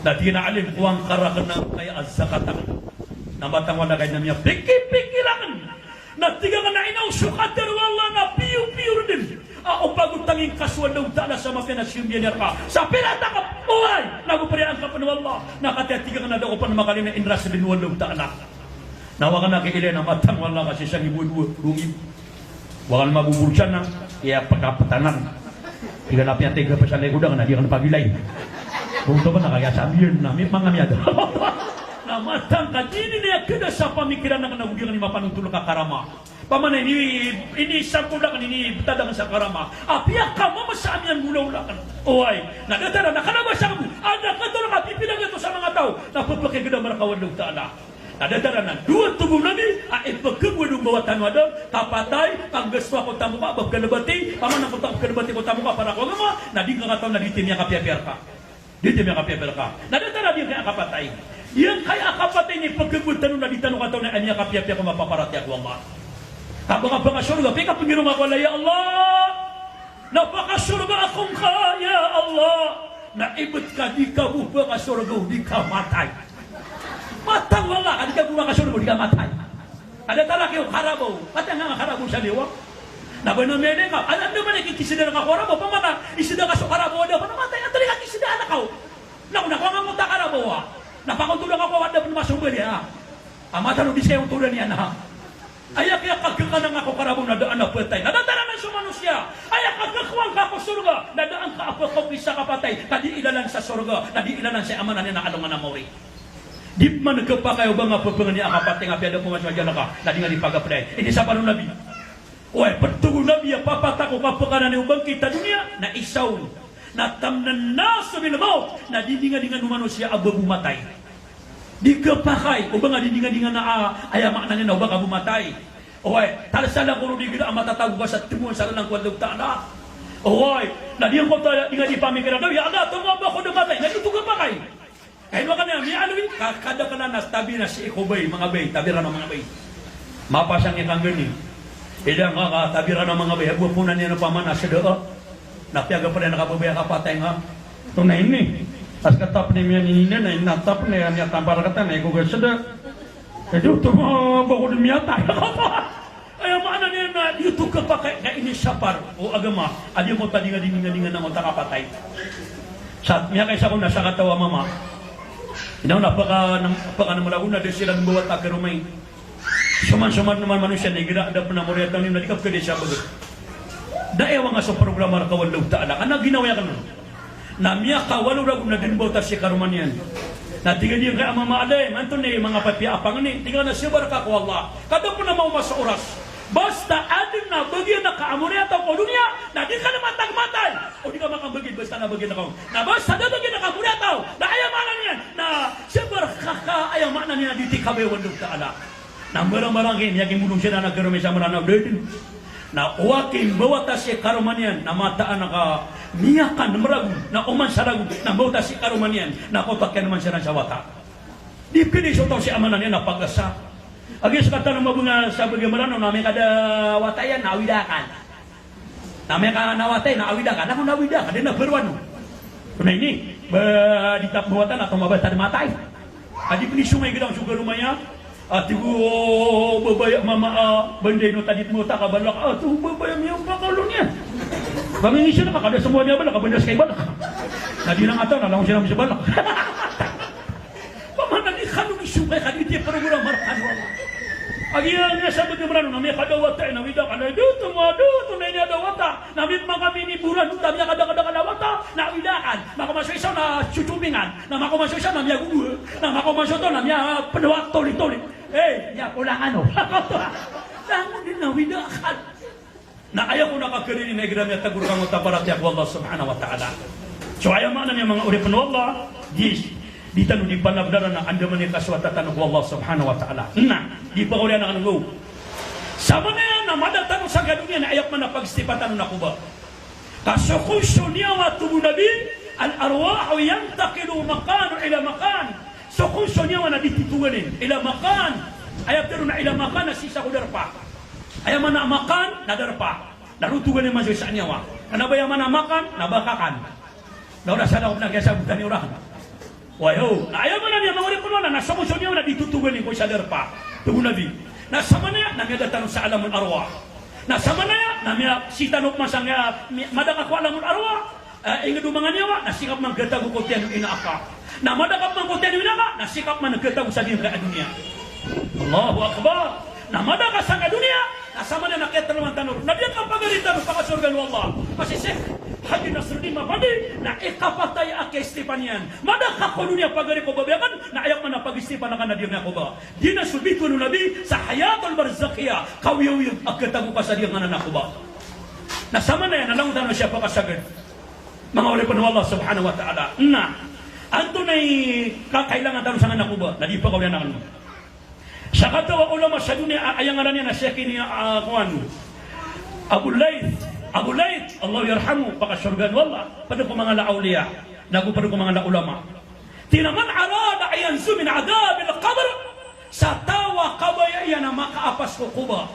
Na tiga na alim, kuwang karakan na kaya azakatan. Namatang wala kayo na niya. Piki-pikilangan. Na tiga ka na inaw sukater wala na piyo-piyo din. Ako bago tanging kaswan daw dala sa mga nasyumbiyaner ka. Sa pilata ka, uway! Nagupariaan ka pa na wala. Nakatiatiga ka na daw pa na makalim na indra sa binuwan daw dala. Nawa ka na kiilin na matang wala kasi siyang ibuwa-rungib. Wakal mabubulsyan na. Iya pagkapatanan. Tiga na piyantiga pa sa legoda ka na di ka napagilay. Kung ito ba nakagasabi yun na may mga miyada. Namatang ka, dini na kada sa pamikiran na nagugiran ni mapanutulong ka karama. Pamanay, ini sampo lang, ini betadang sa karama. Apiyak ka, mamasaan yan mula-ula ka. Oy, nadatara, nakalabas ako. Ada ka doon, kapipilang ito sa mga tao. Napapakay ka na marakawan ng taala. Nadatara na, dua tubuh nabi, ipagkagwadong bawatan wadon, kapatay, panggaswa ko tamo ka, pagkalabati, paman ako kalabati ko tamo ka, para ko nga, nadi ka kataw na ditim niya kapiapir ka. Ditim niya kapiapir ka. Nadatara din kaya kapatay. Yang kaya kapatay ni pagkagwad na ditanong kataw na anya kapiapir ko mapaparati ako Allah. Abang-abang surga, pika pengirong ako Allah, ya Allah. Napakasurga akong ka, ya Allah. Naibot ka, di ka buba ka surga, di ka matay. Matang wala, di ka buba ka surga, di ka matay. Ada talaki yung harabaw, pati nga harabaw sa liwa. Nabanamene ka, alam naman ikikisida ng ako harabaw, pamana, isida ka sa harabaw, ada pa namatay, at talaga kisida anak ko. Nakuha mo ta harabaw, ha. Napakutulong ako, ada pa namasubali, ha. Amatan, di siya yung tulan niya, ha. Ayak kaya kagkakanang ako karabong nadaan na patay. Nadatara na sa manusia. Ayak kagkakuwang ka ako surga. Nadaan ka ako kong isa kapatay. Kadi ilalan sa surga. Kadi ilalan sa amanan niya na alungan na mauri. Di man nagkapakayo ba nga papangan niya kapatay nga piyada pumas madyan ka. Nadi nga di pagapalay. Hindi sa panong nabi. Uy, pagtugo nabi ya papatako kapakanan ng ubang kita dunia na isaw. Natamnan na sa bilamaw. Nadidinga-dingan ng manusia abo bumatay. Di kapakay, o ba nga dindingan-dingan na ayamak na niya na o ba ka bumatay. Oy, talasala ko rin gila ang matatawag ka sa timuan sa lang kwan lugta na. Oy, nadiyan ko tayo, di nga di pamikiran daw, ya aga, tumaba ko namatay, nagluto ka pa kay. Kahit mo ka na, may alawin, kada ka na nastabi na si Ikobay, mga bay, tabira ng mga bay. Mapasang ikang gani. Ilang nga, tabira ng mga bay, agwapunan niya ng pamana sa doon. Napiaga pa rin nakababaya kapatay nga. Ito na ini. As katap ni mian ini na natap ni anya tampar kata na ko gasuda. Edu to bago di miata. Ay mana ni na itu ka pakai ka ini sapar o agama. Adi mo tadi ngadingan ng utak kapatay. Sat miya kay sa ko nasa katawa mama. Inaw napaka na malaguna de sila buat tak rumay. Suman-suman naman manusia ni gira ada penamuriat ni na dikap ke desa bagus. Daewa nga sa programa ka walaw taala kana ginawa kan. Na miya kawalo ragu na din bautar si karumanian. Na tiga dia kaya mamaalay, manto ni mga papiapang ni, tiga na siya baraka ko Allah. Kada po na mau masa oras. Basta adin na bagian na kaamuri atau ko dunia, na di ka na matag-matay. O di ka makabagin, basta na bagian na ka. Na basta na bagian na kaamuri atau, na ayamanan niyan, na siya baraka ayamanan niya di tikabe wandog taala. Na marang-marangin, yakin mulong siya na nagkarumi sa maranaw din. Na uwakin bawata si karumanian na mataan naka miyakan meragu na uman saragu na bawata si karumanian na kotakyan naman siya ng sawata. Di pili so si amanan niya na pagasa. Agis kata ng mabunga sa bagaimana namin kada watayan na awidakan. Namin ka nawatay na awidakan. Ako nawidakan din na berwano. Kuna ini di tap buatan atau mabata matay. Adi pili sumay gidang sugar rumaya. Ati ko babaya mama banday no tadit mo ta kabalak atu babaya mi ang pakalo niya. Bangin siya na kada semua niya balak kabandas kay balak. Nadi nang ataw na lang siya sa balak. Pamana ni khanu ni subay khadi ti program markan wala agian nga sabi ni Brano nami kadawata na wida kana dito to na niya dawata namit mga mini bulan utam niya kada kadawata na widakan makomasyo isa na chuchubingan na makomasyo isa na miya gugu na makomasyo to na miya penuak toli niya kulang ano lang din na widakan na ayaw ko nakakarinig na igram niya tagur kang utabarat ya Allah subhanahu wa ta'ala so ayaw mana niya mga uripan Allah di tanu di panabdaran na anda menikah kaswatatan Allah subhanahu wa ta'ala nah di pagawalian na kanungo sama na yan na madatang sa gadunya na ayak man na pagstipatan na kuba kasukusyo niya wa tubu nabi al-arwahu yantakilu makan ila makan sukusyo niya wa na ditituganin ila makan ayak pero na ila makan na sisa kudar pa ayak man na makan nadar pa narutuganin masyo sa niya wa kanabaya man na makan nabakakan daw na sana ko nagyasabutan ni orang wayo, na ayaw mo na niya, mga rikuno na, nasa musyo niya na ditutugan ko sa derpa. Tugo nabi. Nasa manaya, na niya datanong sa alamul arwah. Nasa manaya, na niya sitanok masang madakak ko alamul arwah. Ingin dumangan niya wa, nasikap man gatago ko tiyan inaaka. Na madakap man ko tiyan inaaka, nasikap man gatago sa dinra dunia. Allahu Akbar. Na madaka sa dunia, nasa manaya nakita naman tanong. Nabiyan kang pagalitan sa kasurgan wallah. Kasi Haji Nasruddin Mafandi na ikapatay ake Stepanian. Madaka ko dunia pagari ko babayakan na ayak man pag-istipan na dia nga ko ba. Di na subitu no nabi sa hayatul barzakhiyah kawiyaw agkatago pa sa dia nga na ko ba. Nasama na yan nalangutan na siya pakasagad. Mga uli pa Allah subhanahu wa ta'ala. Na anto na kakailangan tanong sa nga na ko ba. Nadi pa kawin na kanmo. Sa katawa ulama sa dunia ayangan niya na siya kini Abu Layth, Allah yarhamu, pakasurgan wallah, pada ko mga laawliya, nago pada ko mga laulama. Tinaman arada ayan min adab al-qabr, sa tawa kabaya yan na makaapas ko kuba.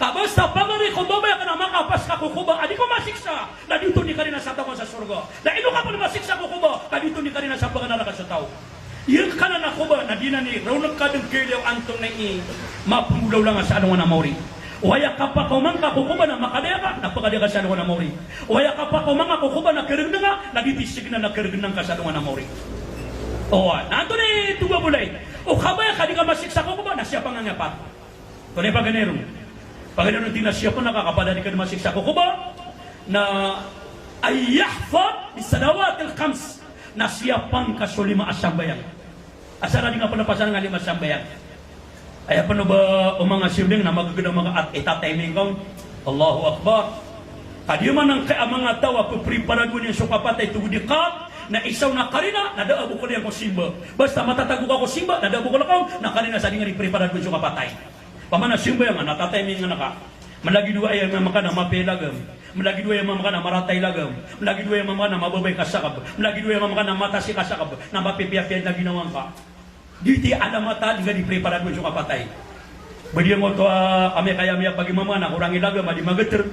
Tapos sa pagari ko babaya ka na makaapas ka kuba, adi ko masiksa, na dito ni karina sa tawa sa surga. Na ino ka pa na masiksa ko kuba, na dito ni karina sa pagkanala sa tao. Yung ka na kuba, na di na ni, raunag ka ng kiliw antong na mapumulaw lang sa anong na mauri. Waya kapag kumangka kukuba na makadaya ka, napakadaya ka sa na mauri. Waya kapag kumangka kukuba na kirigna nga, nabibisig na kirigna ka sa na mauri. Nato ni tuwa bulay. O kabaya ka di ka masiksa kukuba, na siya pangangapat. Kung ay paganero. Paganero din na siya pa nakakapada di ka na masiksa kukuba, na ay yahfad bisalawat al-khams, na siya pang kasulima asambayan. Asara di nga pa napasan nga lima asambayan. Ay pa ba o mga sibling na magaganda mga at itatiming kong Allahu Akbar. Kadi man ang mga tawa ko preparado niya sa kapatay tugudi ka na isaw na karina nadaabo ko niya ko simba. Basta matatago ka ko simba nadaabo ko lakaw na karina sa dinga preparado sa kapatay. Pamana simba yang natatiming nga naka. Malagi dua ay mga na mapelagam. Malagi dua yung mga na maratay lagam. Malagi dua yung mga na mababay kasakab. Malagi dua yung mga na matasi kasakab. Na mapipiapyan na ginawang ka. Diti alamata di preparat mo sa kapatay. Badiyan mo to kami kaya miya pagi mama na kurang ilaga madi mageter.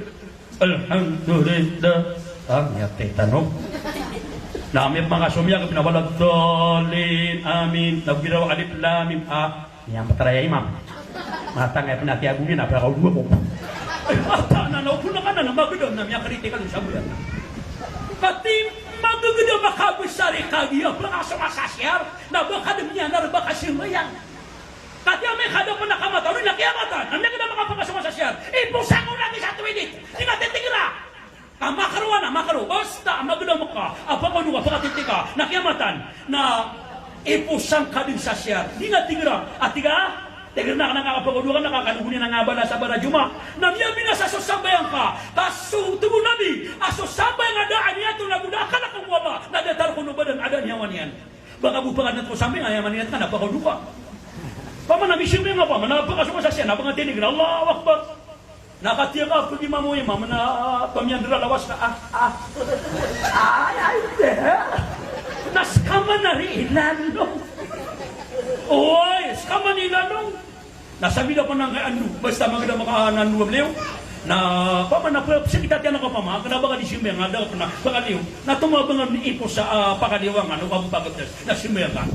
Alhamdulillah. Miya tanong. Na miya mga sumya kapina walag dolin amin. Nagbiraw alif lam mim a. Yang mataraya imam. Mata nga pinatiagunin na pero dua ko. Ay mata na naupo na ka na magudon na miya kritikal sa buyan. Pati magaganda makabusari kagiya baka sumasasyar na baka demiya na baka simayang kati may kada pa nakamata rin nakiyamatan na may kada makapaka sumasasyar ipusang mo lang isa tuwidit di matitigira makaruan na makaru basta magaganda mo ka apaka nunga pakatitika nakiyamatan na ipusang ka din sasyar di nga tigira at tiga Tegar na nakakapagudukan, nakakalugunin na nga bala sa barajuma. Namiyabi na sa susabayan ka. Kaso tugo nabi, asusabay nga daan niya ito nagudaka na kung waba. Nadatar ko nubadan adan yawan yan. Baka bupangan na ito sa amin, ayaman niya ka napaguduka. Pamanamisyo mo nga pa, manapakasuma sa siya, napangatinig na Allah Akbar. Nakatiyak ako di mamuhi, mamana pamiyandra lawas ka. Ay, naskama na rin ilalong. Oy, skama ni lalong. Nasabi na po ng kay Anu, basta maganda makahanan nuwam liw. Na paman na po, sikita tiyan ako pama, kanaba ka di simbayang, nga daw na pakaliw. Na tumabang ni ipo sa pakaliwang, ano, kabupagat na simbayang ka.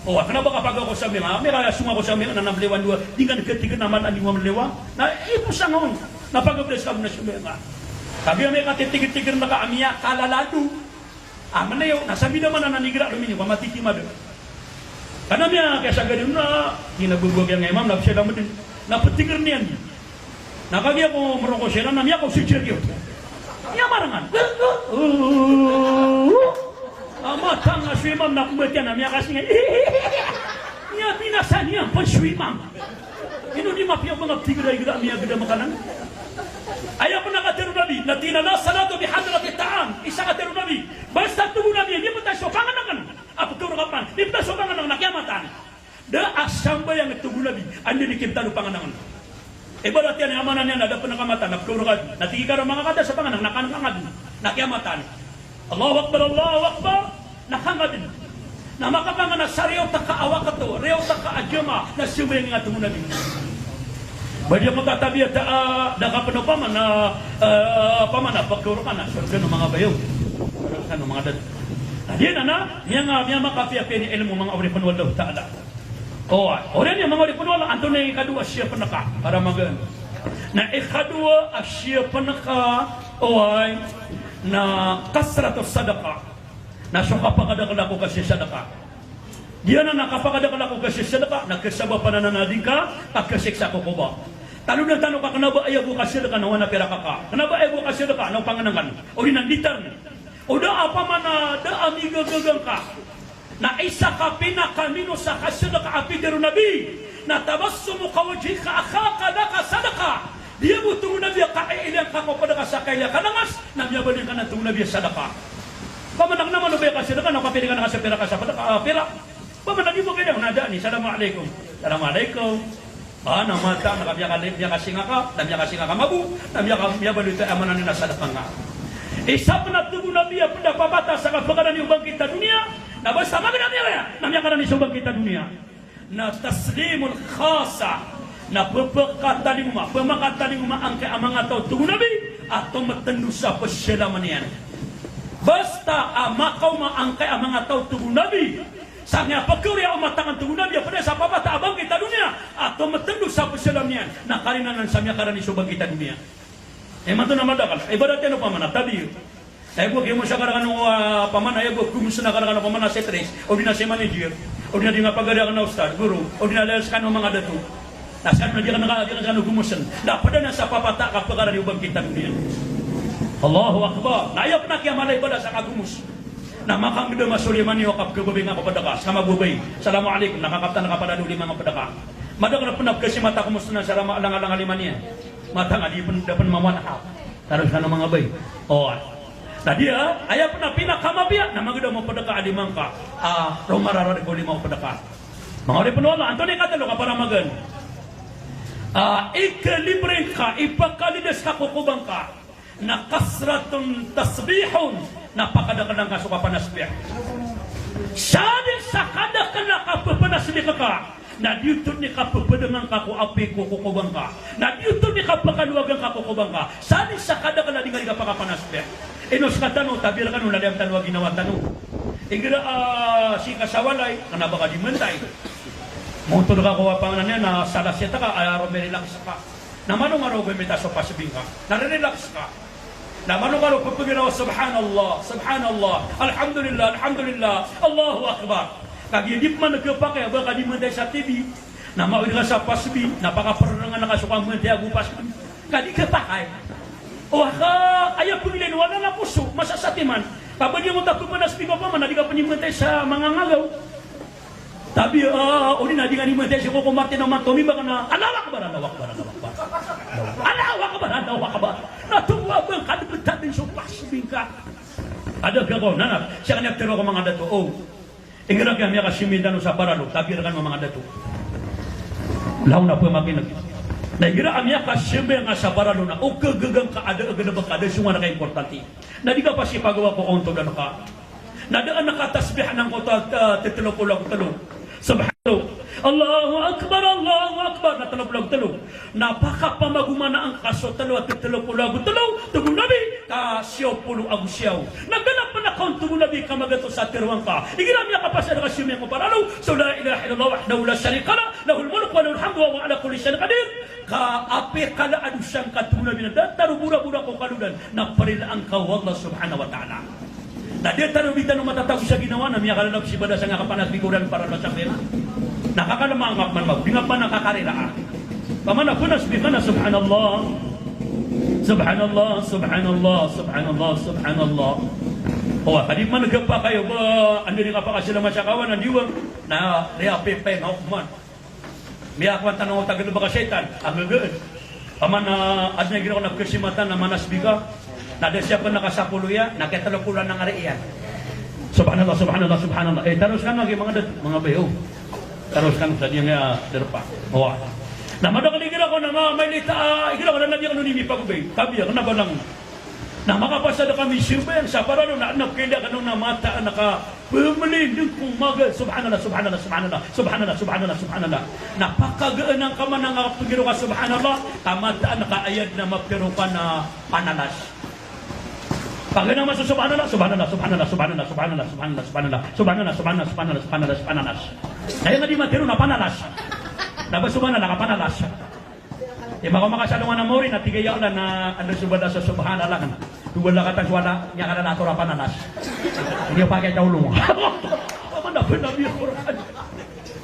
O, kanaba kapag ako sabi nga, may kaya suma ko sa mga nanamliwan duwa, di nga nagkatigan naman ang liwang liwa. Na ipo sa ngayon, napagablas ka mo na simbayang ka. Sabi nga may katitigir-tigir na ka, amiya, kalalado. Manayaw, nasabi naman na nanigira, lumini, matitima doon. Karena niya kaya sa ganun na kinagugog yung imam na siya naman din napatigir niyan. Nakagya ko merokok siya na niya ko si Jerry. Niya marangan. Amatang na si imam na kumbatyan na niya kasi nga. Niya binasa niya pa si imam. Ino di mapiyang mga tigray-gira niya gida makanan. Ayaw po nakatiru nabi na tinala salatu bihadrati ta'am. Isa katiru nabi. Basta tubo nabi hindi mo tayo sopangan na kanan. Apa kau kapan? Di kita sopangan ng nakiamatan. Da asamba yang tubo nabi. Andi dikimta no panganangan. Ibarat yan ang amanan niya na dapat nakamatan. Napagkaurukan. Natigi ka ng mga kada sa panganang nakanangangad. Nakiamatan. Allahu Akbar, Allahu Akbar. Nakangadin. Na makapangan na sa rew taka-awa ka to. Rew taka-adyama na sumay nga tubo nabi. Badi mo tatabi at nakapano paman na paman na pagkurukan na surga ng mga bayaw. Surga ng mga dad. Yan na, niya makapiapi ni ilmu mga uripun wallahu ta'ala. Orang yang mga uripun wallahu, anto na ikadua siya panaka para magan. Na ikadua siya panaka na kasratus sadaka. Na so kapagadakan ako kasi sadaka. Diyan na nakapagadakan ako kasi sadaka, nagkasaba pa na nanading ka, pagkasiksa ko ko ba? Tanong na tanong ka, kanaba ayaw ko kasi sadaka, nawan na pera ka ka. Kanaba ayaw ko kasi sadaka, naw panganangan. O rinanditar na. O da apa mana, da amiga gagang ka. Na isa ka pinakamino sa kasadaka api deru nabi. Na tabassumu kawajika akhaka laka sadaka. Dia butuh nabi kailan ka ko pada kasakaya kanangas, nabi balik ka na tuh nabi sadaka. Pamanang naman ubay ka sadaka, nakapili ka na kasi pera ka sa pera. Pamanang mo kayo nada ni assalamualaikum. Assalamualaikum. Namata nakabya kasi nga ka, namya kasi nga ka mabu, namya balito amanan na sadaka nga. Isa na tubo nabi pada papata sa kapaganan yung bangkita dunia. Na basta magana niya, namya ka na ni sa bangkita dunia. Na taslimul khasa, na pemakatan mo ang kay amang ataw tubo nabi atau matendu sa pasyalaman yan. Basta makaw maangkay ang mga tao tubo nabi. Sangnya pagkuri ang matangan tubo nabi pada sa papata abang kita dunia atau matendu sa pasyalaman yan. Na karinanan sa miya karani sa bangkita dunia. Manto na madakal. Ibadatnya no pamana tabi. Saya buat kamu sekarang no pamana ya buat kamu sekarang no pamana setres. Ordina se manager. Ordina di ngapagada kana ustad guru. Ordina lelas kana mga datu. Nasan na diyan kana gumusen. Da pada na sa papata ka pagara di ubang kita dunia. Allahu Akbar. Na ayop na kaya malay pada sa kagumus. Na makang gede masuliman yo kap kebebing ako padaka sama bubay. Assalamualaikum nakakapta nakapadalo lima nga padaka. Madak na punap kasi mata kumusta na salama alang-alang alimania. Mata nga di dapat mamanahap. Taruh ka ng mga bay. Tadi ayah pernah pindah kamabia. Nama kita mau pedeka alimang ka. Romarara ko lima pedeka. Mga ulit penuala. Antoni kata lo kapara magan. Ikalibre ka. Ipakalides ka kukubang ka. Na kasratun tasbihun. Napakadakan ng kasuka panasbih. Sadi sakadakan na kapapanasbih ka. Na dito ni kapapadangan ka ko api ko kukubang ka. Na dito ni kapakaluwagan ka kukubang ka. Sadi sakadakan na dingali ka pakapanasbih. Enos katano, tabi lang kanong laliyang tanwa ginawa tanong. Igira si kasawalay, kanaba ka di mentay. Motor ka kuha panganan niya na salasya ka, ayaw relax ka. Namanong araw gumita sa pasibing ka. Nare-relax ka. Namanong araw pagpaginawa, subhanallah, subhanallah, alhamdulillah, alhamdulillah, Allahu Akbar. Kagidip man nagkapakay, baka di mentay sa TV. Namawid ka sa pasibing, napaka-perangan nakasukang mentay agu pasibing. Kadi kapakay. Ayaw pumilin, wala na puso, masasatiman. Kapag yung utak pumanas, di ka pa man, di ka panimantay sa mga ngagaw. Tabi, uli na, di ka nimantay si Coco Martin naman, tumiba ka na, alawak ba, alawak ba, alawak ba. Alawak ba, alawak ba. Natuwa ba, kadagdag din sa pasibing ka. Ada ka ko, nanap, siya kanyak tero ko mga dato, ingara kaya miya kasimindan sa paralo, tabi rakan mga dato. Law na po makinag. Nagira amya kasyembe nga sa paralo na o kagagang ka ada baka ada semua na ka-importante. Na di ka pa si pagawa ko onto na ka. Nadaan nakatasbih ng ko titulo-pulo-tulo. Subhanallah. Allahu Akbar, Allahu Akbar. Na tulupulo-tulo. Napaka pamagumana ang kaso talo at titulo-pulo-tulo. Tugong nabi ka siyaw-pulo agusyaw. Naganap pa na kong tugong nabi ka magato sa tirwang ka. Igira amya kapasa na kasyembe ko paralo. So la ilaha illallah wahdahu la syarika lah. Lahul mulk wa lahul hamdu wa ala kulli syai'in qadir. Ka ape kala adu siyang katuna binada taru bura-bura ko kaludan na parilaan ka wallah subhanahu wa ta'ala. Na dia taruh bita no matatago sa ginawa na miya kalalap si bada sa nga kapanas bikuran para sa pera. Nakakalamangap man mag, bingap man nakakarira. Pamana punas bikana subhanallah. Subhanallah, subhanallah, subhanallah, subhanallah. Oh, kadi man nagpa kayo ba ando ni kapaka sila masyakawan ang diwang na reapepe na man. Miya kwan tanong tagal ba ka setan? Agagaan. Paman adna ginawa na kasimatan na manas biga. Nada siya pa nakasapuluya, nakitalapulan ng ariyan. Subhanallah, subhanallah, subhanallah. Teruskan lagi mga bayo. Teruskan sa diya nga derpa. Oh. Na madakali gila ko na may lita, gila ko na nabiya ko nimi pagubay. Tabiya ko na ba lang. Na makapasada kami sirben sa parano na anak kaya kanong na mata naka pumulindog kong magal. Subhanallah, subhanallah, subhanallah, subhanallah, subhanallah, subhanallah. Napakagaan ang kaman ng pagiro ka subhanallah, kamataan nakaayad na mapiro ka na panalas. Pag naman sa subhanallah, subhanallah, subhanallah, subhanallah, subhanallah, subhanallah, subhanallah, subhanallah, subhanallah, subhanallah, subhanallah, subhanallah. Kaya nga di matiro na panalas. Nabas subhanallah, kapanalas. Di ba kung makasalungan na mo rin at tigayaw lang na ano subhanallah sa subhanallah ka na. Duwala ka tagwala, niya ka na nato na panalas. Hindi pa kaya taulong. Ama na pinabi ko rin.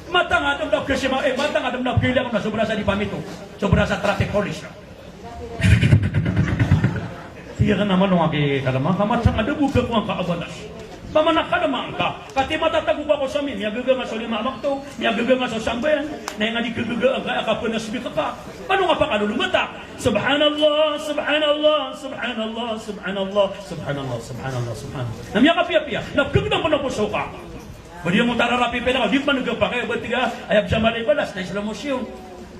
Mata nga damdap kasi mata nga damdap kaya lang na sobra sa di pamito. Sobra sa traffic police. Tiya ka naman nung aki kalamang kamat sa kadabog ka kung ang kaabalas. Pamanak ka naman ka. Kati matatagog ako sa amin. Miya gaga nga sa lima makto. Miya gaga nga sa sambayan. Na nga di kagaga ang kaya kapanasbi ka ka. Paano nga pa kalulumata? Subhanallah, subhanallah, subhanallah, subhanallah, subhanallah, subhanallah, subhanallah. Na miya kapiya-piya. Nagkagdang pa na puso ka. Badi mo tararapi pala ka. Di pa nagapa kayo. Ba't tiga ayab siya malay balas na isla musyon.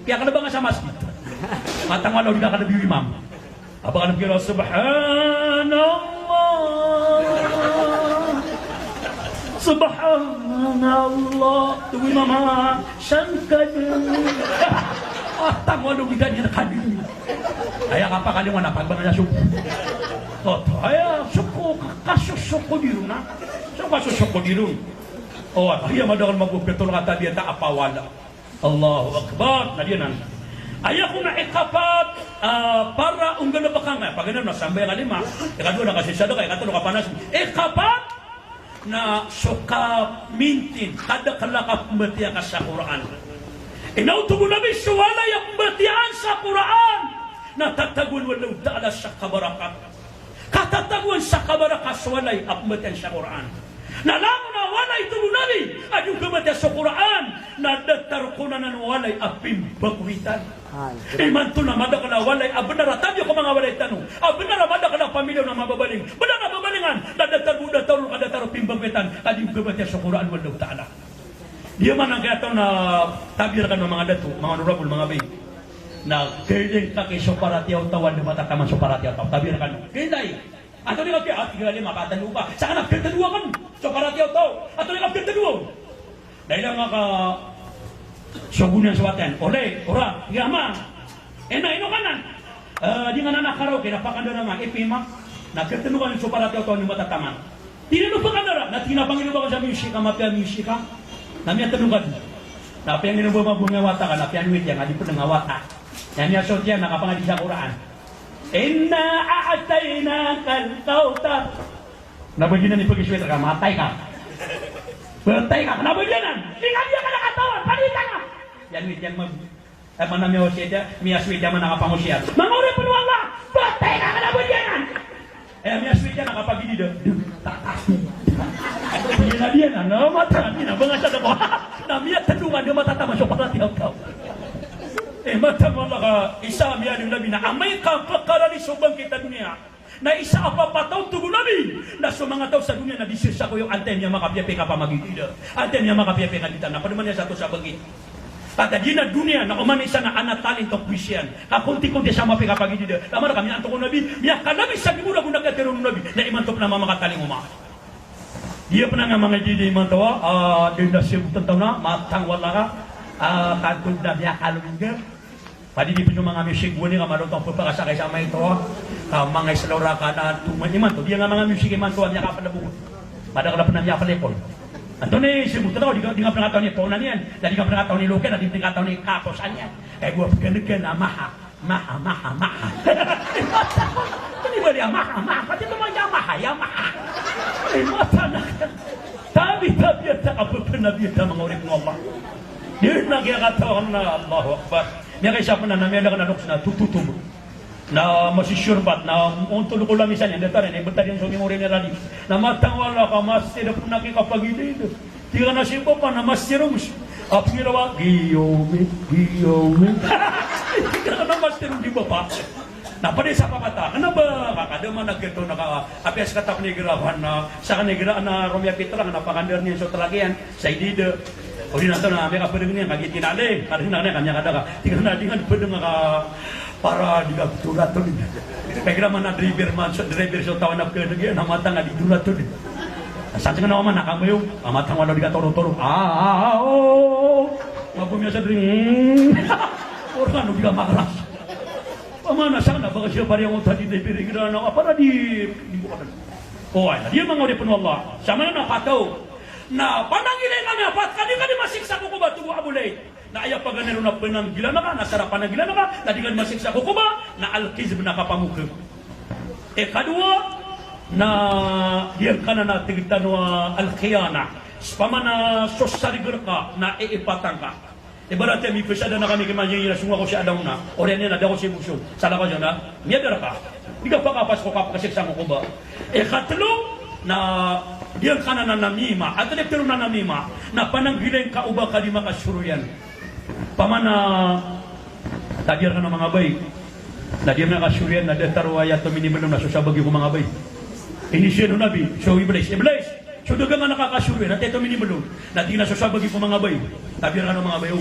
Kaya ka na ba nga sa masjid? Matang walaw di ka nabiyo imam. Apa kan kira subhanallah subhanallah tuwi mama sangkad atang walu bidan yang kadin aya apa kali mana pagbana suku toto aya suku kasusuk diruna kasusuk dirun oh aya madagal magbetul kata dia tak apa wala Allahu akbar na dia nan ayah ko na ikapat para unggal na bakang pag ganun nasambay nga lima ikadua na kasi sadaka ikatulo ka panas ikapat na suka mintin kada kalakap mbatiya ka sa Quran inautubo namin suwala yung mbatiyan sa Quran na tatagun walaw ta'ala sa kabarakat katataguan sa kabarakat walay apmbatiyan sa Quran nalaman na walay tubo namin at yung gumatiya sa Quran na datarkunan ng walay apim bagwitan iman to na madakala walay abenara tabi ko mga walay tanong abenara madakala pamilya na mababaling benar na babalingan dadatar buda taul kadatar pimbangwetan kadi gabati sa Quran wallahu taala dia man ang gato na tabir kan mga dato mga honorable mga bay na kailan ka kay soparatiaw tawan na matataman soparatiaw tabir kan kailan ato ni kapya at gali makatan lupa sa kanap kedua kan soparatiaw taw ato ni kapya kedua dahil nga ka Shogunan suwatan, oleh, ora, yama, ino kanan. Di nga nakaraw, kinapakan na naman, ipima, nagkatanukan yung suparati o ni matataman. Tinanupakan na rin, na tinapanginoon ka sa musika, mapya musika, na miya tanukan. Na piyang inubo mabungawata ka, na piyang wit yan, adi po nangawata. Yan niya sot yan, nakapangadi sa Quran. Inna a'atayna kal-kautar. Nabagyan na ni pag-isweta ka, matay ka. Bertay ka, nabagyanan. Tingnan niya ka nakatawan, panita ka. Yan wit yan manamya o siya, miyaswit yan manakapangusya. Manguri po nuwang la, bertay ka ka nabagyanan. Miyaswit yan nakapagini doon. Takas. Yan na diyan, mata na binabangasa na ko. Namiya tanungan, yung matatama siya para tiyaw-taw. Mata mo lang ka, isa miya yung labi na amay ka pakarali subang kita dunia. Na isa apapataw tugo namin na sa mga tao sa dunia na disisa ko yung anten niya makapiyapi ka pa magigida anten niya makapiyapi ka dita na panuman niya sa ito sa bagit at di na dunia na uman isa na anatalin to puisyan kakunti-kunti sa mapi ka pagigida naman kami anto ko nabi miyak ka nabi sa gimura kung nagkatirong nabi na imantop na mamakataling umahan dia pa na nga mga jidi imantawa din na siya butantaw na matang wala ka kantong na biya kalungga padi di pinyo mga music wali nga marunong pagpakasakay sa mga ito mga islaura ka na tuman to dia nga mga music iman to niya kapan na bukod pada ka na niya palepon anto ni sibutan ako di nga pangataw ni Pona niyan di nga pangataw ni Luke di nga pangataw ni Kapos niyan gua pagkanagan na maha hindi ba niya maha pati naman niya maha mata nak. Tapi tabiat tak apa pernah dia tak mengurip Allah. Dia nak kata Allahu Akbar. Dia kaya siapa na namanya nak nadok na tututum. Na masisyurbat na untuk ulam misalnya dia tarik betul yang suami murid ni lagi. Na matang wala ka masih dah pernah kita pagi dia. Tiga nasi apa na masih rumus. Apa kira wa giyomi. Tiga na masih rumus di bapa. Nah pada siapa kata, kenapa kakak mana gitu nak apa yang kata penegerawan na sa kanegera na Romya Pitra kenapa kandir niya so talagian sa idide o di nato na mereka pedeng niya kagi tinale kadang na kanya kada ka tinggal na dengan pedeng ka para diga tulato ni kaya man na driver so tawan na kedegi na mata nga di tulato ni sa tingnan naman nakamayo amatang wala diga toro mabumya sa dring orang diga makaras. Mana sana baka siapa yang tadi di piringan apa di bukan. Oh, dia mengawali penuh Allah. Sama na patau. Na panangilay kami apat kadi masiksa ko ba tubo abulay. Na aya paganero na pananggila na ka, na sarap pananggila na ka, tadi kan masiksa ko ba na al-kizb na kapamukha. Kadua na diyan kana na tigtan wa al-khiyana. Pamana sosaligur ka na iipatang ka. Ibaratnya mi pesada na kami kemanya semua ko si Adam na orangnya na daw si musuh salah ka jana niya daraka diga pa kapas ko kapakasik sa ko ba katlo na diyan kana na namima at lektero na namima na pananggiling ka uba ka di makasuruyan pamana tadir ka ng mga bay na diyan na kasuriyan na detarwaya to minimum na susabagi ko mga bay inisyo no nabi so iblis so daga nga nakakasuruyan at ito minimum na di na susabagi ko mga bay tabir ka ng mga bay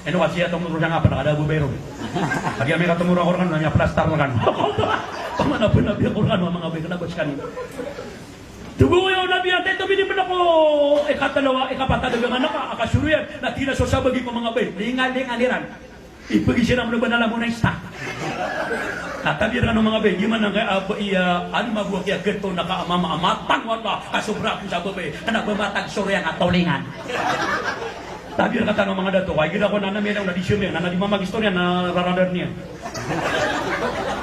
ano kasi itong nurang nga pa nakadabo bayro pag may katumura ko kan nanya plastar mo kan pamana po nabi ko kan mga bay kanabas kanina tugo yung nabi at ito minimum ako ikatalawa ikapatadaga nga nakakasuruyan na di na susabagi ko mga bay lingal-lingaliran ipagi siya naman ba nalang mo na ista katabir ka ng mga bay, di man ang ano mabuha kaya gato nakaamama-amatang wala kasubra ko sa babay anak bamatag surya nga tolingan tabir ka ng mga dato kaya gila ko na namin ang nadisyon niya na nadimamag istorya na raradar niya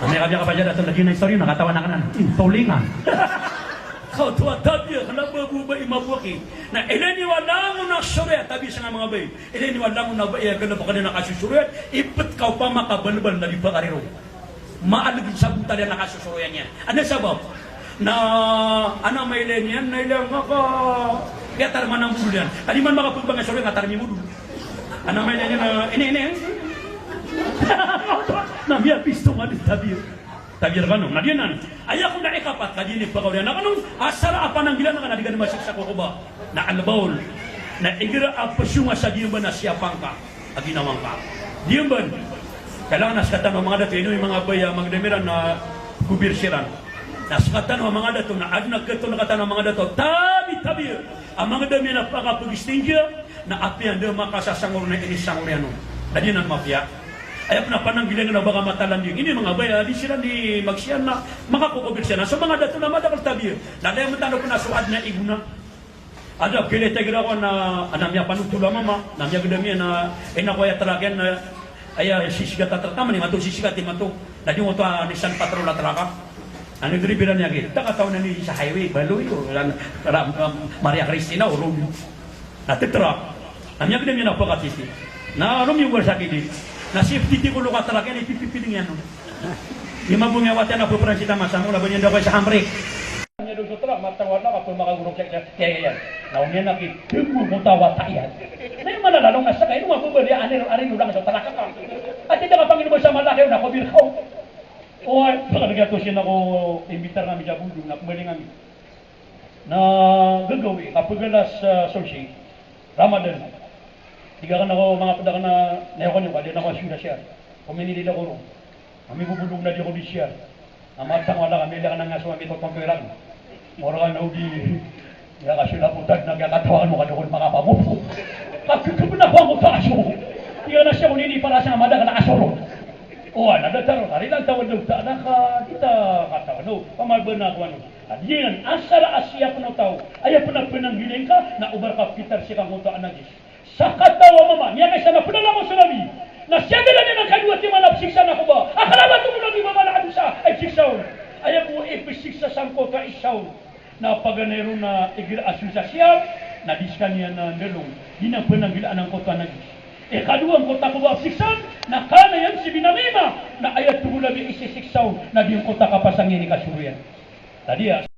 may kabya ka pa dyan dato na na istorya nakatawa na ka na tolingan kau tuwa tabir kenapa bubay mabuki na ilani wala mo na surya tabi sa mga bay ilani wala mo na ba iya ganap ka na nakasusurya ipit kau pa makabalbal na di pakariro maalagin sa buta na nakasusuruyan niya. Ano sabab? Na ano may lenyan, na ilang maka kaya tarman ang budul yan. Kali man makapagbang suruyan, katarmi budul. Ano may lenyan na ini. Na biya pisto nga di tabir. Tabir ka nung. Nadiyan na. Ayaw kong naikapat, kadinip pa kawalian. Na kanong asara apa nang gila na ka nadigan masiksa ko ba? Na albaul. Na igira apasyunga sa diyan ba na siyapang ka? Aginawang ka. Diyan ba? Kailangan naskatan ng mga dato, yung mga baya, mga damiran na kubirsiran. Naskatan ng mga dato, na agnag kato nakatan ng mga dato, tabi-tabi. Ang mga dami na pagkapagistingya, na api ang dama kasasangor na inisangor yan. Dadi ng mafia. Ayaw na pananggilang na baka matalanding. Ini mga baya, di sila ni magsiyan na makakukubirsiran. So mga dato na madakal tabi. Lalaya matano ko na suad na iguna. Ada kile tegra ko na anamya panutula mama, namya gudamya na inakoya talagan na aya sisigat tatrama ni matu sisigat ti matu dadi mo to Nissan Patrol atraka ano driveran niya gid takataw na ni sa highway baloy o Maria Cristina o Rome natitra amya gid niya na pakatiti na Rome yung sakit di na safety ti ko luka talaga ni pipipiling yan yung mabunga watan na po pransita masamo laban yan daw sa handbrake nya do sutra matawala ka po makagurok siya yan naungyan na gid tumo mo tawa tayan na malalalong nasa kayo mo bali anin ulang sa talaka ka at hindi ka Panginoon sa malaki na ko birkaw o baka nagato siya na ko imbitar namin sa budong na kumaling namin na gagawin kapag alas solsi Ramadan tiga ka na ko mga pada ka na nayakon yung kadi na ko asyuda siya kuminilila ko rin kami bubulong na di ko di siya amatang wala kami lang nga sumami ito pang perang mora ka na ugi ya kasi naputag nagkakatawan mo kadukon mga pamupo kapag kapag mo taso tiga na siya unini para sa namada ka nakasoro o nadataro karilang tawad daw na ka kita katawa no pamagban ko ano at yan asara asya ko no tao ayaw po na pinanggiling ka na ubar ka Peter siya kang mutaan na Diyos sa katawa mama niya kaysa na punala mo sa nabi na siya nila niya ng kadwa ti manap siksa na ko ba akalaman ko mo na di mama na kadusa ay siksaw ayaw po ipisiksa sang ko ka isaw na paganero na igir asul sosial na diskanya na belong dina pernah gila anang kota nagis kadua ang kota ko siksan na kana yan si binalima na ayat tugu labi isi siksaw na di ang kota kapasangin ni kasuruyan tadi ya